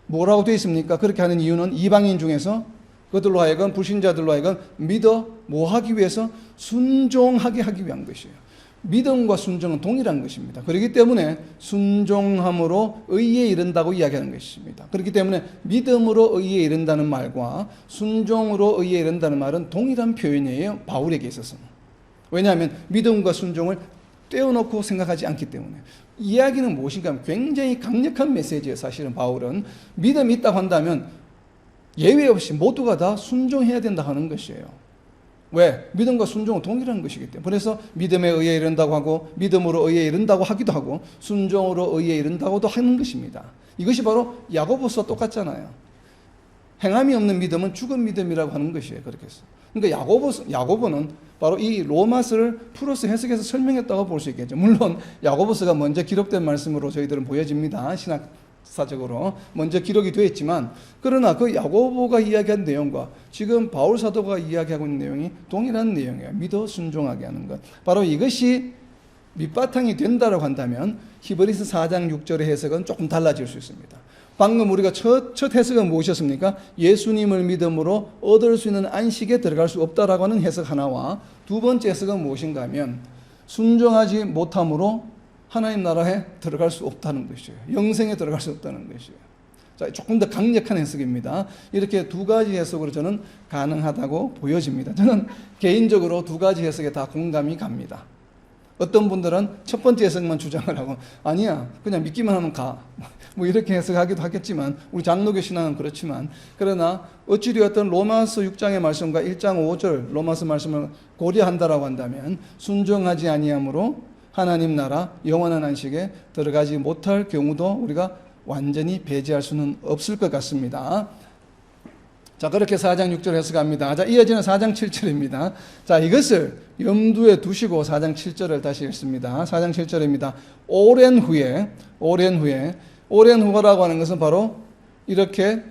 뭐라고 되어 있습니까? 그렇게 하는 이유는 이방인 중에서 그들로 하여금, 불신자들로 하여금 믿어 뭐 하기 위해서? 순종하게 하기 위한 것이에요. 믿음과 순종은 동일한 것입니다. 그렇기 때문에 순종함으로 의에 이른다고 이야기하는 것입니다. 그렇기 때문에 믿음으로 의에 이른다는 말과 순종으로 의에 이른다는 말은 동일한 표현이에요, 바울에게 있어서는. 왜냐하면 믿음과 순종을 떼어놓고 생각하지 않기 때문에. 이야기는 무엇인가 하면 굉장히 강력한 메시지예요. 사실은 바울은 믿음이 있다고 한다면 예외 없이 모두가 다 순종해야 된다 하는 것이에요. 왜? 믿음과 순종은 동일한 것이기 때문에. 그래서 믿음에 의해 이른다고 하고 믿음으로 의해 이른다고 하기도 하고 순종으로 의해 이른다고도 하는 것입니다. 이것이 바로 야고보서와 똑같잖아요. 행함이 없는 믿음은 죽은 믿음이라고 하는 것이에요. 그렇게 해서. 그러니까 야고보는 바로 이 로마서를 풀어서 해석해서 설명했다고 볼 수 있겠죠. 물론 야고보서가 먼저 기록된 말씀으로 저희들은 보여집니다. 신학사적으로 먼저 기록이 되어 있지만, 그러나 그 야고보가 이야기한 내용과 지금 바울 사도가 이야기하고 있는 내용이 동일한 내용이에요. 믿어 순종하게 하는 것. 바로 이것이 밑바탕이 된다고 한다면 히브리서 4장 6절의 해석은 조금 달라질 수 있습니다. 방금 우리가 첫 해석은 무엇이었습니까? 예수님을 믿음으로 얻을 수 있는 안식에 들어갈 수 없다라고 하는 해석 하나와, 두 번째 해석은 무엇인가 하면 순종하지 못함으로 하나님 나라에 들어갈 수 없다는 것이에요. 영생에 들어갈 수 없다는 것이에요. 자, 조금 더 강력한 해석입니다. 이렇게 두 가지 해석으로 저는 가능하다고 보여집니다. 저는 개인적으로 두 가지 해석에 다 공감이 갑니다. 어떤 분들은 첫 번째 해석만 주장을 하고 아니야 그냥 믿기만 하면 가 뭐 이렇게 해석하기도 하겠지만, 우리 장로교 신앙은 그렇지만, 그러나 어찌되었든 로마서 6장의 말씀과 1장 5절 로마서 말씀을 고려한다라고 한다면 순종하지 아니함으로 하나님 나라 영원한 안식에 들어가지 못할 경우도 우리가 완전히 배제할 수는 없을 것 같습니다. 자, 그렇게 4장 6절 해석합니다. 자, 이어지는 4장 7절입니다. 자, 이것을 염두에 두시고 4장 7절을 다시 읽습니다. 4장 7절입니다. 오랜 후라고 하는 것은 바로 이렇게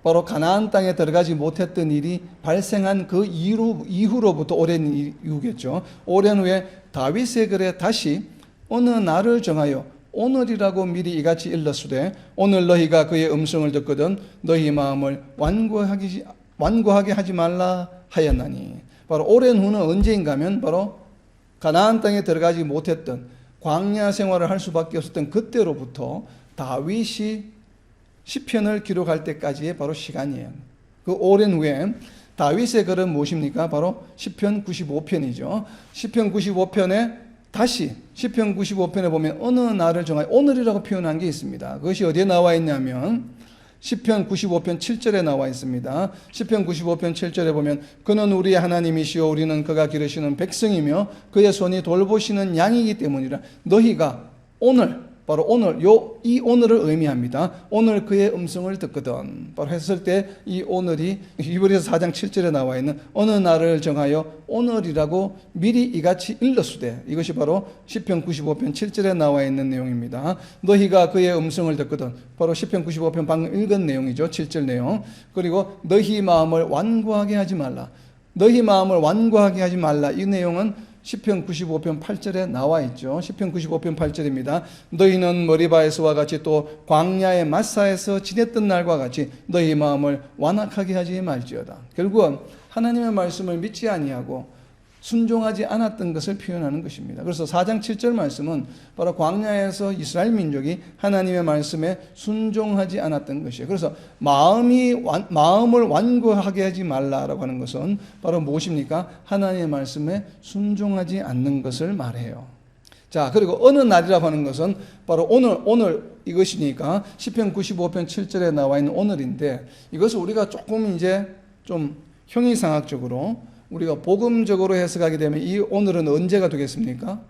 바로 가나안 땅에 들어가지 못했던 일이 발생한 그 이후로부터 오랜 이후겠죠. 오랜 후에 다윗의 글에 다시 어느 날을 정하여 오늘이라고 미리 이같이 일렀으되 오늘 너희가 그의 음성을 듣거든 너희 마음을 완고하게 하지 말라 하였나니. 바로 오랜 후는 언제인가 하면 바로 가나안 땅에 들어가지 못했던 광야 생활을 할 수밖에 없었던 그때로부터 다윗이 시편을 기록할 때까지의 바로 시간이에요. 그 오랜 후에 다윗의 글은 무엇입니까? 바로 시편 95편이죠. 시편 95편에 다시 시편 95편에 보면 어느 날을 정하여 오늘이라고 표현한 게 있습니다. 그것이 어디에 나와 있냐면 시편 95편 7절에 나와 있습니다. 시편 95편 7절에 보면 그는 우리의 하나님이시요 우리는 그가 기르시는 백성이며 그의 손이 돌보시는 양이기 때문이라. 너희가 오늘, 바로 오늘, 이 오늘을 의미합니다. 오늘 그의 음성을 듣거든. 바로 했을 때 이 오늘이 히브리서 4장 7절에 나와 있는 어느 날을 정하여 오늘이라고 미리 이같이 일렀으되, 이것이 바로 시편 95편 7절에 나와 있는 내용입니다. 너희가 그의 음성을 듣거든. 바로 시편 95편 방금 읽은 내용이죠. 7절 내용. 그리고 너희 마음을 완고하게 하지 말라. 너희 마음을 완고하게 하지 말라. 이 내용은 시편 95편 8절에 나와 있죠. 시편 95편 8절입니다. 너희는 머리바에서와 같이 또 광야의 마사에서 지냈던 날과 같이 너희 마음을 완악하게 하지 말지어다. 결국은 하나님의 말씀을 믿지 아니하고 순종하지 않았던 것을 표현하는 것입니다. 그래서 4장 7절 말씀은 바로 광야에서 이스라엘 민족이 하나님의 말씀에 순종하지 않았던 것이에요. 그래서 마음을 완고하게 하지 말라라고 하는 것은 바로 무엇입니까? 하나님의 말씀에 순종하지 않는 것을 말해요. 자, 그리고 어느 날이라고 하는 것은 바로 오늘 이것이니까 시편 95편 7절에 나와 있는 오늘인데, 이것을 우리가 조금 이제 좀 형이상학적으로 우리가 복음적으로 해석하게 되면 이 오늘은 언제가 되겠습니까?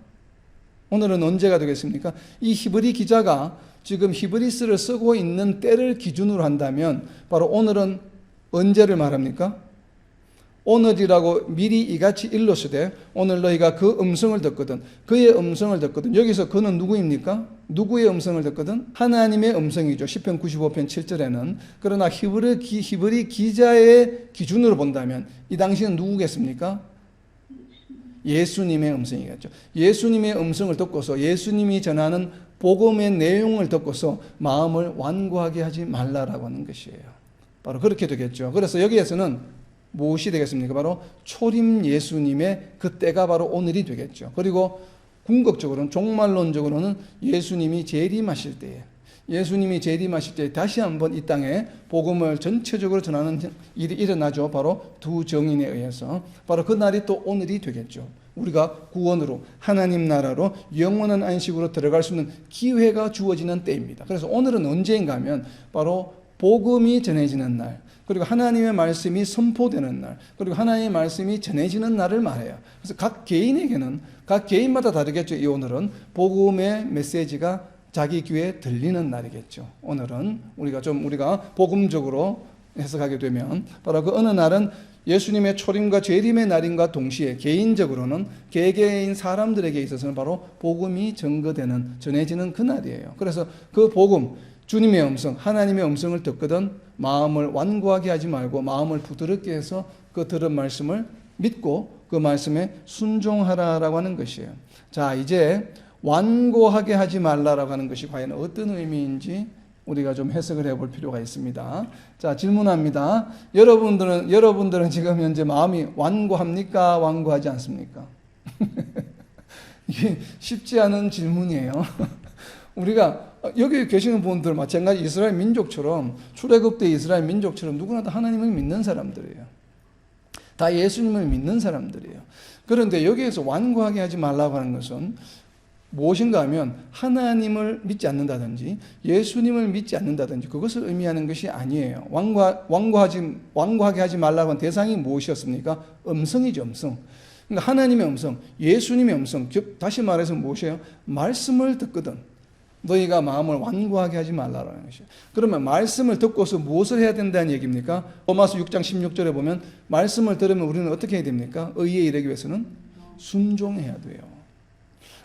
오늘은 언제가 되겠습니까? 이 히브리 기자가 지금 히브리스를 쓰고 있는 때를 기준으로 한다면 바로 오늘은 언제를 말합니까? 오늘이라고 미리 이같이 일렀으되 오늘 너희가 그 음성을 듣거든, 그의 음성을 듣거든. 여기서 그는 누구입니까? 누구의 음성을 듣거든? 하나님의 음성이죠. 시편 95편 7절에는. 그러나 히브리 기자의 기준으로 본다면 이 당시는 누구겠습니까? 예수님의 음성이겠죠. 예수님의 음성을 듣고서 예수님이 전하는 복음의 내용을 듣고서 마음을 완고하게 하지 말라라고 하는 것이에요. 바로 그렇게 되겠죠. 그래서 여기에서는 무엇이 되겠습니까? 바로 초림 예수님의 그 때가 바로 오늘이 되겠죠. 그리고 궁극적으로는, 종말론적으로는 예수님이 재림하실 때에, 예수님이 재림하실 때 다시 한번 이 땅에 복음을 전체적으로 전하는 일이 일어나죠. 바로 두 정인에 의해서. 바로 그 날이 또 오늘이 되겠죠. 우리가 구원으로, 하나님 나라로 영원한 안식으로 들어갈 수 있는 기회가 주어지는 때입니다. 그래서 오늘은 언제인가 하면 바로 복음이 전해지는 날, 그리고 하나님의 말씀이 선포되는 날, 그리고 하나님의 말씀이 전해지는 날을 말해요. 그래서 각 개인에게는, 각 개인마다 다르겠죠. 이 오늘은 복음의 메시지가 자기 귀에 들리는 날이겠죠. 오늘은 우리가 복음적으로 해석하게 되면 바로 그 어느 날은 예수님의 초림과 재림의 날인과 동시에 개인적으로는 개개인 사람들에게 있어서는 바로 복음이 전거되는, 전해지는 그 날이에요. 그래서 그 복음, 주님의 음성, 하나님의 음성을 듣거든 마음을 완고하게 하지 말고 마음을 부드럽게 해서 그 들은 말씀을 믿고 그 말씀에 순종하라라고 하는 것이에요. 자, 이제 완고하게 하지 말라라고 하는 것이 과연 어떤 의미인지 우리가 좀 해석을 해볼 필요가 있습니다. 자, 질문합니다. 여러분들은 지금 현재 마음이 완고합니까? 완고하지 않습니까? 이게 쉽지 않은 질문이에요. 우리가 여기 계시는 분들 마찬가지 이스라엘 민족처럼, 출애굽 때 이스라엘 민족처럼 누구나 다 하나님을 믿는 사람들이에요. 다 예수님을 믿는 사람들이에요. 그런데 여기에서 완고하게 하지 말라고 하는 것은 무엇인가 하면 하나님을 믿지 않는다든지 예수님을 믿지 않는다든지 그것을 의미하는 것이 아니에요. 완고하게 하지 말라고 한 대상이 무엇이었습니까? 음성이죠, 음성. 그러니까 하나님의 음성, 예수님의 음성, 다시 말해서 무엇이에요? 말씀을 듣거든 너희가 마음을 완고하게 하지 말라라는 것이에요. 그러면 말씀을 듣고서 무엇을 해야 된다는 얘기입니까? 로마서 6장 16절에 보면 말씀을 들으면 우리는 어떻게 해야 됩니까? 의에 이르기 위해서는 순종해야 돼요.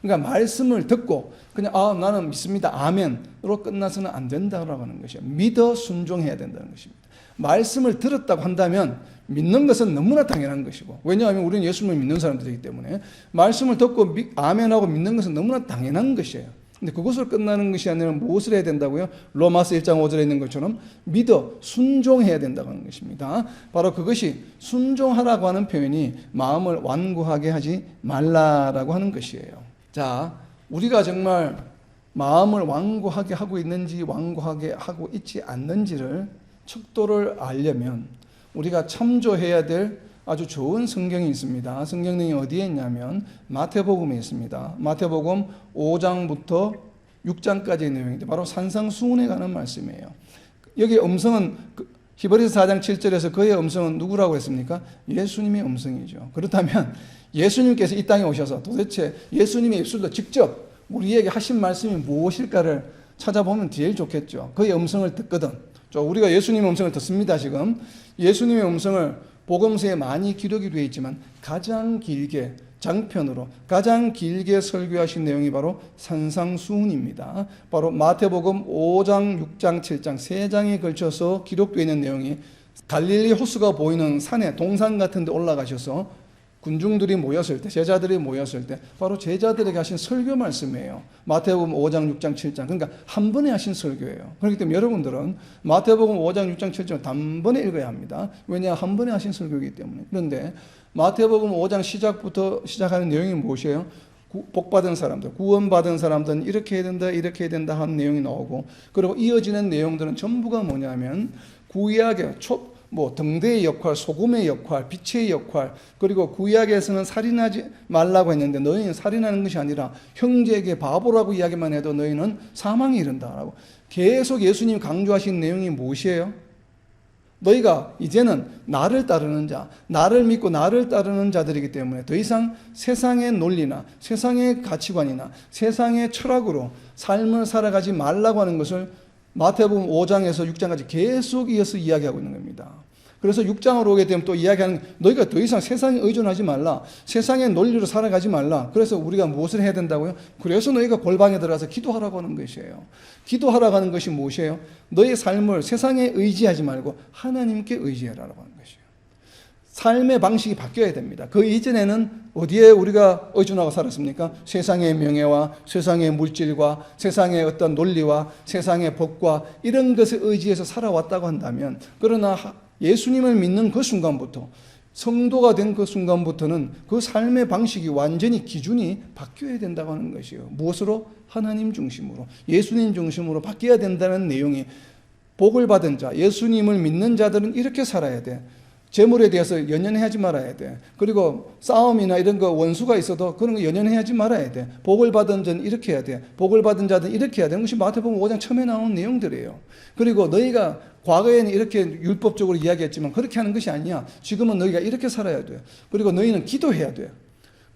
그러니까 말씀을 듣고 그냥 나는 믿습니다. 아멘으로 끝나서는 안 된다고 하는 것이에요. 믿어 순종해야 된다는 것입니다. 말씀을 들었다고 한다면 믿는 것은 너무나 당연한 것이고, 왜냐하면 우리는 예수님을 믿는 사람들이기 때문에 말씀을 듣고 아멘하고 믿는 것은 너무나 당연한 것이에요. 근데 그것으로 끝나는 것이 아니라 무엇을 해야 된다고요? 로마서 1장 5절에 있는 것처럼 믿어 순종해야 된다고 하는 것입니다. 바로 그것이 순종하라고 하는 표현이 마음을 완고하게 하지 말라라고 하는 것이에요. 자, 우리가 정말 마음을 완고하게 하고 있는지 완고하게 하고 있지 않는지를 척도를 알려면 우리가 참조해야 될 아주 좋은 성경이 있습니다. 성경이 어디에 있냐면 마태복음에 있습니다. 마태복음 5장부터 6장까지의 내용인데 바로 산상수훈에 관한 말씀이에요. 여기 음성은 히브리서 4장 7절에서 그의 음성은 누구라고 했습니까? 예수님의 음성이죠. 그렇다면 예수님께서 이 땅에 오셔서 도대체 예수님의 입술로 직접 우리에게 하신 말씀이 무엇일까를 찾아보면 제일 좋겠죠. 그의 음성을 듣거든. 우리가 예수님의 음성을 듣습니다. 지금 예수님의 음성을 복음서에 많이 기록이 되어 있지만 가장 길게 장편으로 가장 길게 설교하신 내용이 바로 산상수훈입니다. 바로 마태복음 5장, 6장, 7장 세 장에 걸쳐서 기록되어 있는 내용이 갈릴리 호수가 보이는 산에 동산 같은 데 올라가셔서 군중들이 모였을 때, 제자들이 모였을 때 바로 제자들에게 하신 설교 말씀이에요. 마태복음 5장, 6장, 7장. 그러니까 한 번에 하신 설교예요. 그렇기 때문에 여러분들은 마태복음 5장, 6장, 7장을 단번에 읽어야 합니다. 왜냐? 한 번에 하신 설교이기 때문에. 그런데 마태복음 5장 시작부터 시작하는 내용이 무엇이에요? 복받은 사람들, 구원받은 사람들은 이렇게 해야 된다, 이렇게 해야 된다 하는 내용이 나오고, 그리고 이어지는 내용들은 전부가 뭐냐면 구약의 등대의 역할, 소금의 역할, 빛의 역할, 그리고 구약에서는 살인하지 말라고 했는데 너희는 살인하는 것이 아니라 형제에게 바보라고 이야기만 해도 너희는 사망에 이른다라고 계속 예수님이 강조하신 내용이 무엇이에요? 너희가 이제는 나를 따르는 자, 나를 믿고 나를 따르는 자들이기 때문에 더 이상 세상의 논리나 세상의 가치관이나 세상의 철학으로 삶을 살아가지 말라고 하는 것을 마태복음 5장에서 6장까지 계속 이어서 이야기하고 있는 겁니다. 그래서 6장으로 오게 되면 또 이야기하는, 너희가 더 이상 세상에 의존하지 말라, 세상의 논리로 살아가지 말라. 그래서 우리가 무엇을 해야 된다고요? 그래서 너희가 골방에 들어가서 기도하라고 하는 것이에요. 기도하라고 하는 것이 무엇이에요? 너의 삶을 세상에 의지하지 말고 하나님께 의지하라고 하는 것이에요. 삶의 방식이 바뀌어야 됩니다. 그 이전에는 어디에 우리가 의존하고 살았습니까? 세상의 명예와 세상의 물질과 세상의 어떤 논리와 세상의 법과 이런 것에 의지해서 살아왔다고 한다면, 그러나 예수님을 믿는 그 순간부터, 성도가 된 그 순간부터는 그 삶의 방식이 완전히 기준이 바뀌어야 된다고 하는 것이에요. 무엇으로? 하나님 중심으로, 예수님 중심으로 바뀌어야 된다는 내용이, 복을 받은 자, 예수님을 믿는 자들은 이렇게 살아야 돼. 재물에 대해서 연연하지 말아야 돼. 그리고 싸움이나 이런 거 원수가 있어도 그런 거 연연하지 말아야 돼. 복을 받은 자는 이렇게 해야 돼. 복을 받은 자들은 이렇게 해야 되는 것이 마태복음 5장 처음에 나오는 내용들이에요. 그리고 너희가 과거에는 이렇게 율법적으로 이야기했지만 그렇게 하는 것이 아니야. 지금은 너희가 이렇게 살아야 돼. 그리고 너희는 기도해야 돼.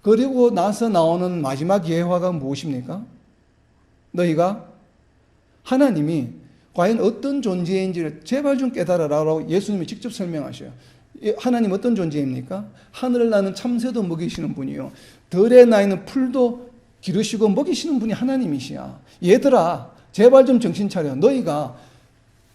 그리고 나서 나오는 마지막 예화가 무엇입니까? 너희가 하나님이 과연 어떤 존재인지를 제발 좀 깨달아라라고 예수님이 직접 설명하셔요. 하나님 어떤 존재입니까? 하늘을 나는 참새도 먹이시는 분이요, 들에 나 있는 풀도 기르시고 먹이시는 분이 하나님이시야. 얘들아, 제발 좀 정신 차려. 너희가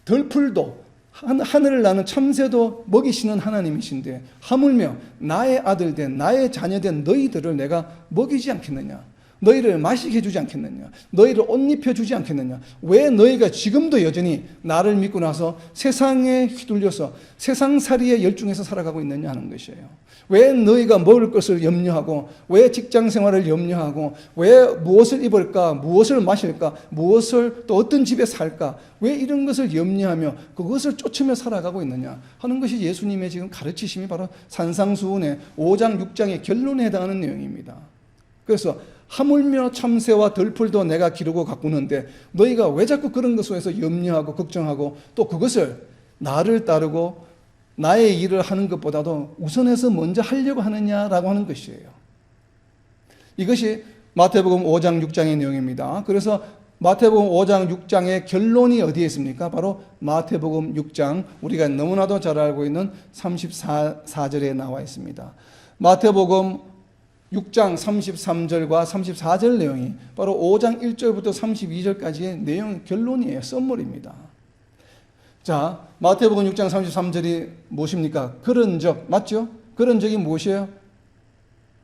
들풀도 하늘을 나는 참새도 먹이시는 하나님이신데 하물며 나의 아들 된, 나의 자녀 된 너희들을 내가 먹이지 않겠느냐? 너희를 마시게 해주지 않겠느냐? 너희를 옷 입혀주지 않겠느냐? 왜 너희가 지금도 여전히 나를 믿고 나서 세상에 휘둘려서 세상살이에 열중해서 살아가고 있느냐 하는 것이에요. 왜 너희가 먹을 것을 염려하고, 왜 직장 생활을 염려하고, 왜 무엇을 입을까, 무엇을 마실까, 무엇을 또 어떤 집에 살까, 왜 이런 것을 염려하며 그것을 쫓으며 살아가고 있느냐 하는 것이 예수님의 지금 가르치심이 바로 산상수훈의 5장 6장의 결론에 해당하는 내용입니다. 그래서 하물며 참새와 들풀도 내가 기르고 가꾸는데 너희가 왜 자꾸 그런 것 속에서 염려하고 걱정하고 또 그것을 나를 따르고 나의 일을 하는 것보다도 우선해서 먼저 하려고 하느냐라고 하는 것이에요. 이것이 마태복음 5장 6장의 내용입니다. 그래서 마태복음 5장 6장의 결론이 어디에 있습니까? 바로 마태복음 6장, 우리가 너무나도 잘 알고 있는 34절에 나와 있습니다. 마태복음 6장 33절과 34절 내용이 바로 5장 1절부터 32절까지의 내용 결론이에요. 썸머리입니다. 자, 마태복음 6장 33절이 무엇입니까? 그런즉, 맞죠? 그런즉이 무엇이에요?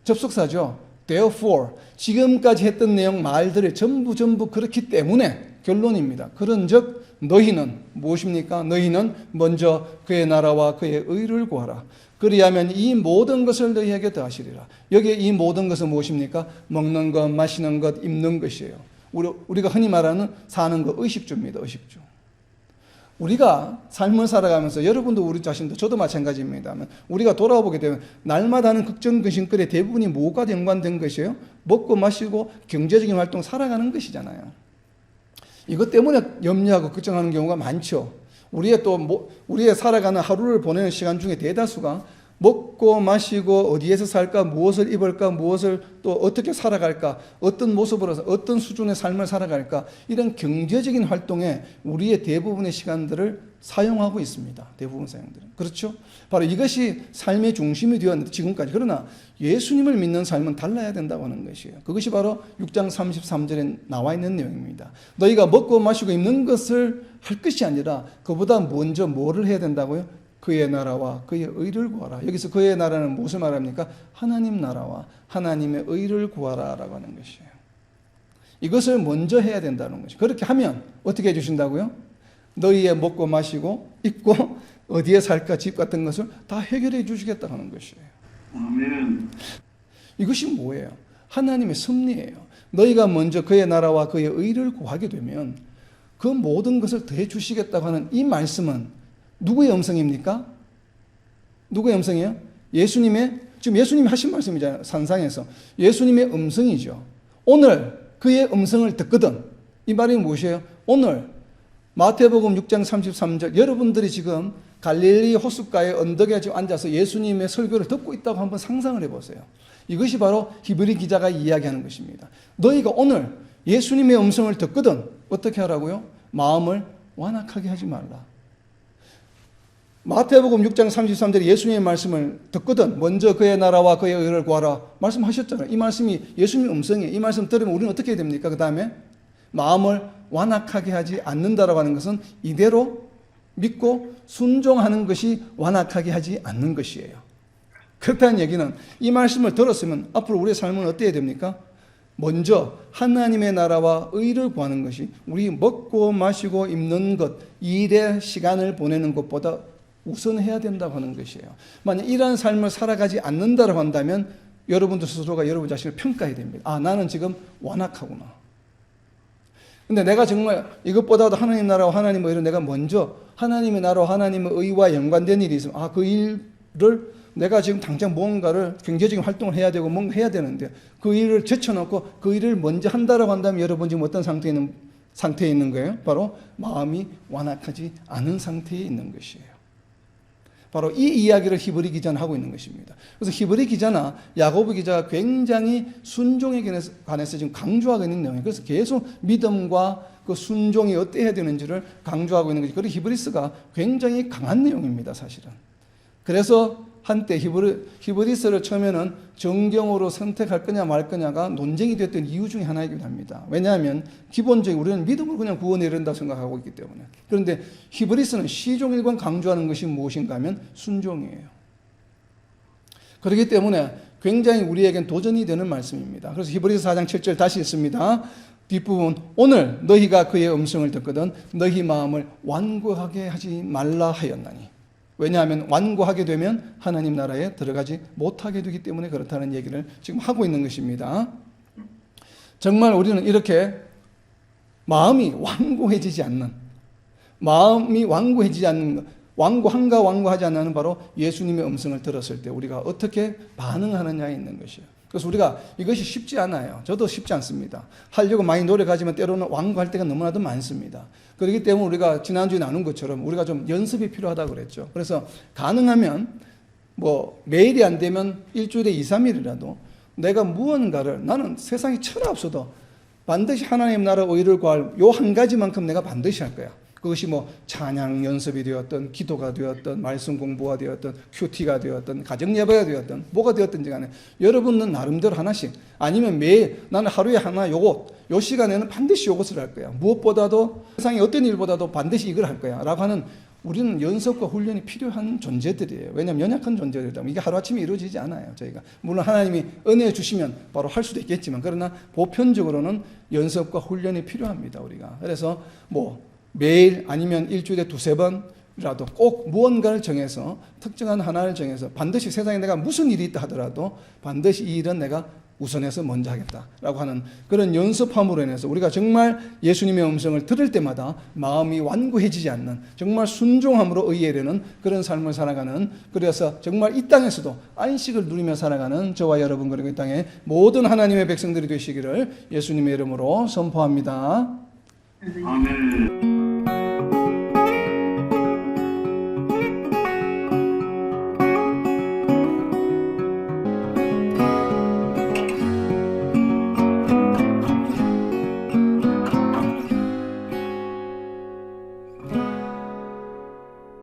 접속사죠. Therefore, 지금까지 했던 내용 말들을 전부 그렇기 때문에 결론입니다. 그런즉 너희는 무엇입니까? 너희는 먼저 그의 나라와 그의 의를 구하라. 그리하면 이 모든 것을 너희에게 더하시리라. 여기에 이 모든 것은 무엇입니까? 먹는 것, 마시는 것, 입는 것이에요. 우리가 흔히 말하는 사는 것, 의식주입니다. 의식주. 우리가 삶을 살아가면서, 여러분도 우리 자신도, 저도 마찬가지입니다만, 우리가 돌아보게 되면 날마다 하는 걱정근심거리의 대부분이 뭐가 연관된 것이에요? 먹고 마시고 경제적인 활동 살아가는 것이잖아요. 이것 때문에 염려하고 걱정하는 경우가 많죠. 우리의 살아가는 하루를 보내는 시간 중에 대다수가 먹고 마시고 어디에서 살까, 무엇을 입을까, 무엇을 또 어떻게 살아갈까, 어떤 모습으로 어떤 수준의 삶을 살아갈까, 이런 경제적인 활동에 우리의 대부분의 시간들을 사용하고 있습니다. 대부분 사용들은. 그렇죠? 바로 이것이 삶의 중심이 되었는데 지금까지. 그러나 예수님을 믿는 삶은 달라야 된다고 하는 것이에요. 그것이 바로 6장 33절에 나와 있는 내용입니다. 너희가 먹고 마시고 입는 것을 할 것이 아니라 그보다 먼저 뭐를 해야 된다고요? 그의 나라와 그의 의를 구하라. 여기서 그의 나라는 무엇을 말합니까? 하나님 나라와 하나님의 의를 구하라라고 하는 것이에요. 이것을 먼저 해야 된다는 것이죠. 그렇게 하면 어떻게 해주신다고요? 너희의 먹고 마시고 입고 어디에 살까 집 같은 것을 다 해결해 주시겠다 하는 것이에요. 아멘. 이것이 뭐예요? 하나님의 섭리예요. 너희가 먼저 그의 나라와 그의 의를 구하게 되면 그 모든 것을 더해 주시겠다고 하는 이 말씀은 누구의 음성입니까? 누구의 음성이에요? 예수님의, 지금 예수님이 하신 말씀이잖아요. 산상에서. 예수님의 음성이죠. 오늘 그의 음성을 듣거든. 이 말이 무엇이에요? 오늘 마태복음 6장 33절 여러분들이 지금 갈릴리 호숫가의 언덕에 지금 앉아서 예수님의 설교를 듣고 있다고 한번 상상을 해보세요. 이것이 바로 히브리 기자가 이야기하는 것입니다. 너희가 오늘 예수님의 음성을 듣거든 어떻게 하라고요? 마음을 완악하게 하지 말라. 마태복음 6장 33절에 예수님의 말씀을 듣거든 먼저 그의 나라와 그의 의를 구하라 말씀하셨잖아요. 이 말씀이 예수님의 음성이에요. 이 말씀 들으면 우리는 어떻게 해야 됩니까? 그 다음에 마음을 완악하게 하지 않는다라고 하는 것은 이대로 믿고 순종하는 것이 완악하게 하지 않는 것이에요. 그렇다는 얘기는 이 말씀을 들었으면 앞으로 우리의 삶은 어때야 됩니까? 먼저 하나님의 나라와 의를 구하는 것이 우리 먹고 마시고 입는 것, 일에 시간을 보내는 것보다 우선해야 된다고 하는 것이에요. 만약 이러한 삶을 살아가지 않는다고 한다면 여러분들 스스로가 여러분 자신을 평가해야 됩니다. 아, 나는 지금 완악하구나. 근데 내가 정말 이것보다도 하나님 나라와 하나님의 의를 내가 먼저 하나님의 나라와 하나님의 의와 연관된 일이 있으면 아, 그 일을 내가 지금 당장 뭔가를 경제적인 활동을 해야 되고 뭔가 해야 되는데 그 일을 제쳐놓고 그 일을 먼저 한다라고 한다면 여러분 지금 어떤 상태에 있는 거예요? 바로 마음이 완악하지 않은 상태에 있는 것이에요. 바로 이 이야기를 히브리 기자는 하고 있는 것입니다. 그래서 히브리 기자나 야고보 기자가 굉장히 순종에 관해서 지금 강조하고 있는 내용이에요. 그래서 계속 믿음과 그 순종이 어때야 되는지를 강조하고 있는 것이 그리고 히브리서가 굉장히 강한 내용입니다, 사실은. 그래서 한때 히브리서를 처음에는 정경으로 선택할 거냐 말 거냐가 논쟁이 됐던 이유 중에 하나이기도 합니다. 왜냐하면 기본적으로 우리는 믿음으로 그냥 구원에 이른다 생각하고 있기 때문에. 그런데 히브리서는 시종일관 강조하는 것이 무엇인가 하면 순종이에요. 그렇기 때문에 굉장히 우리에겐 도전이 되는 말씀입니다. 그래서 히브리서 4장 7절 다시 읽습니다. 뒷부분 오늘 너희가 그의 음성을 듣거든 너희 마음을 완고하게 하지 말라 하였나니 왜냐하면 완고하게 되면 하나님 나라에 들어가지 못하게 되기 때문에 그렇다는 얘기를 지금 하고 있는 것입니다. 정말 우리는 이렇게 마음이 완고해지지 않는 완고한가 완고하지 않는 바로 예수님의 음성을 들었을 때 우리가 어떻게 반응하느냐에 있는 것이에요. 그래서 우리가 이것이 쉽지 않아요. 저도 쉽지 않습니다. 하려고 많이 노력하지만 때로는 완고할 때가 너무나도 많습니다. 그렇기 때문에 우리가 지난주에 나눈 것처럼 우리가 좀 연습이 필요하다고 그랬죠. 그래서 가능하면 뭐 매일이 안 되면 일주일에 2, 3일이라도 내가 무언가를 나는 세상에 천하 없어도 반드시 하나님 나라 의를 구할 요 한 가지만큼 내가 반드시 할 거야. 그것이 뭐 찬양 연습이 되었던 기도가 되었던 말씀 공부가 되었던 큐티가 되었던 가정 예배가 되었던 뭐가 되었든지 간에 여러분은 나름대로 하나씩 아니면 매일 나는 하루에 하나 요 시간에는 반드시 요것을 할 거야. 무엇보다도 세상의 어떤 일보다도 반드시 이걸 할 거야 라고 하는 우리는 연습과 훈련이 필요한 존재들이에요. 왜냐하면 연약한 존재들이다. 이게 하루아침에 이루어지지 않아요. 저희가 물론 하나님이 은혜 주시면 바로 할 수도 있겠지만 그러나 보편적으로는 연습과 훈련이 필요합니다. 우리가 그래서 뭐 매일 아니면 일주일에 2, 3번이라도 꼭 무언가를 정해서 특정한 하나를 정해서 반드시 세상에 내가 무슨 일이 있다 하더라도 반드시 이 일은 내가 우선해서 먼저 하겠다라고 하는 그런 연습함으로 인해서 우리가 정말 예수님의 음성을 들을 때마다 마음이 완고해지지 않는 정말 순종함으로 의에이르는 그런 삶을 살아가는 그래서 정말 이 땅에서도 안식을 누리며 살아가는 저와 여러분 그리고 이 땅의 모든 하나님의 백성들이 되시기를 예수님의 이름으로 선포합니다. 아멘.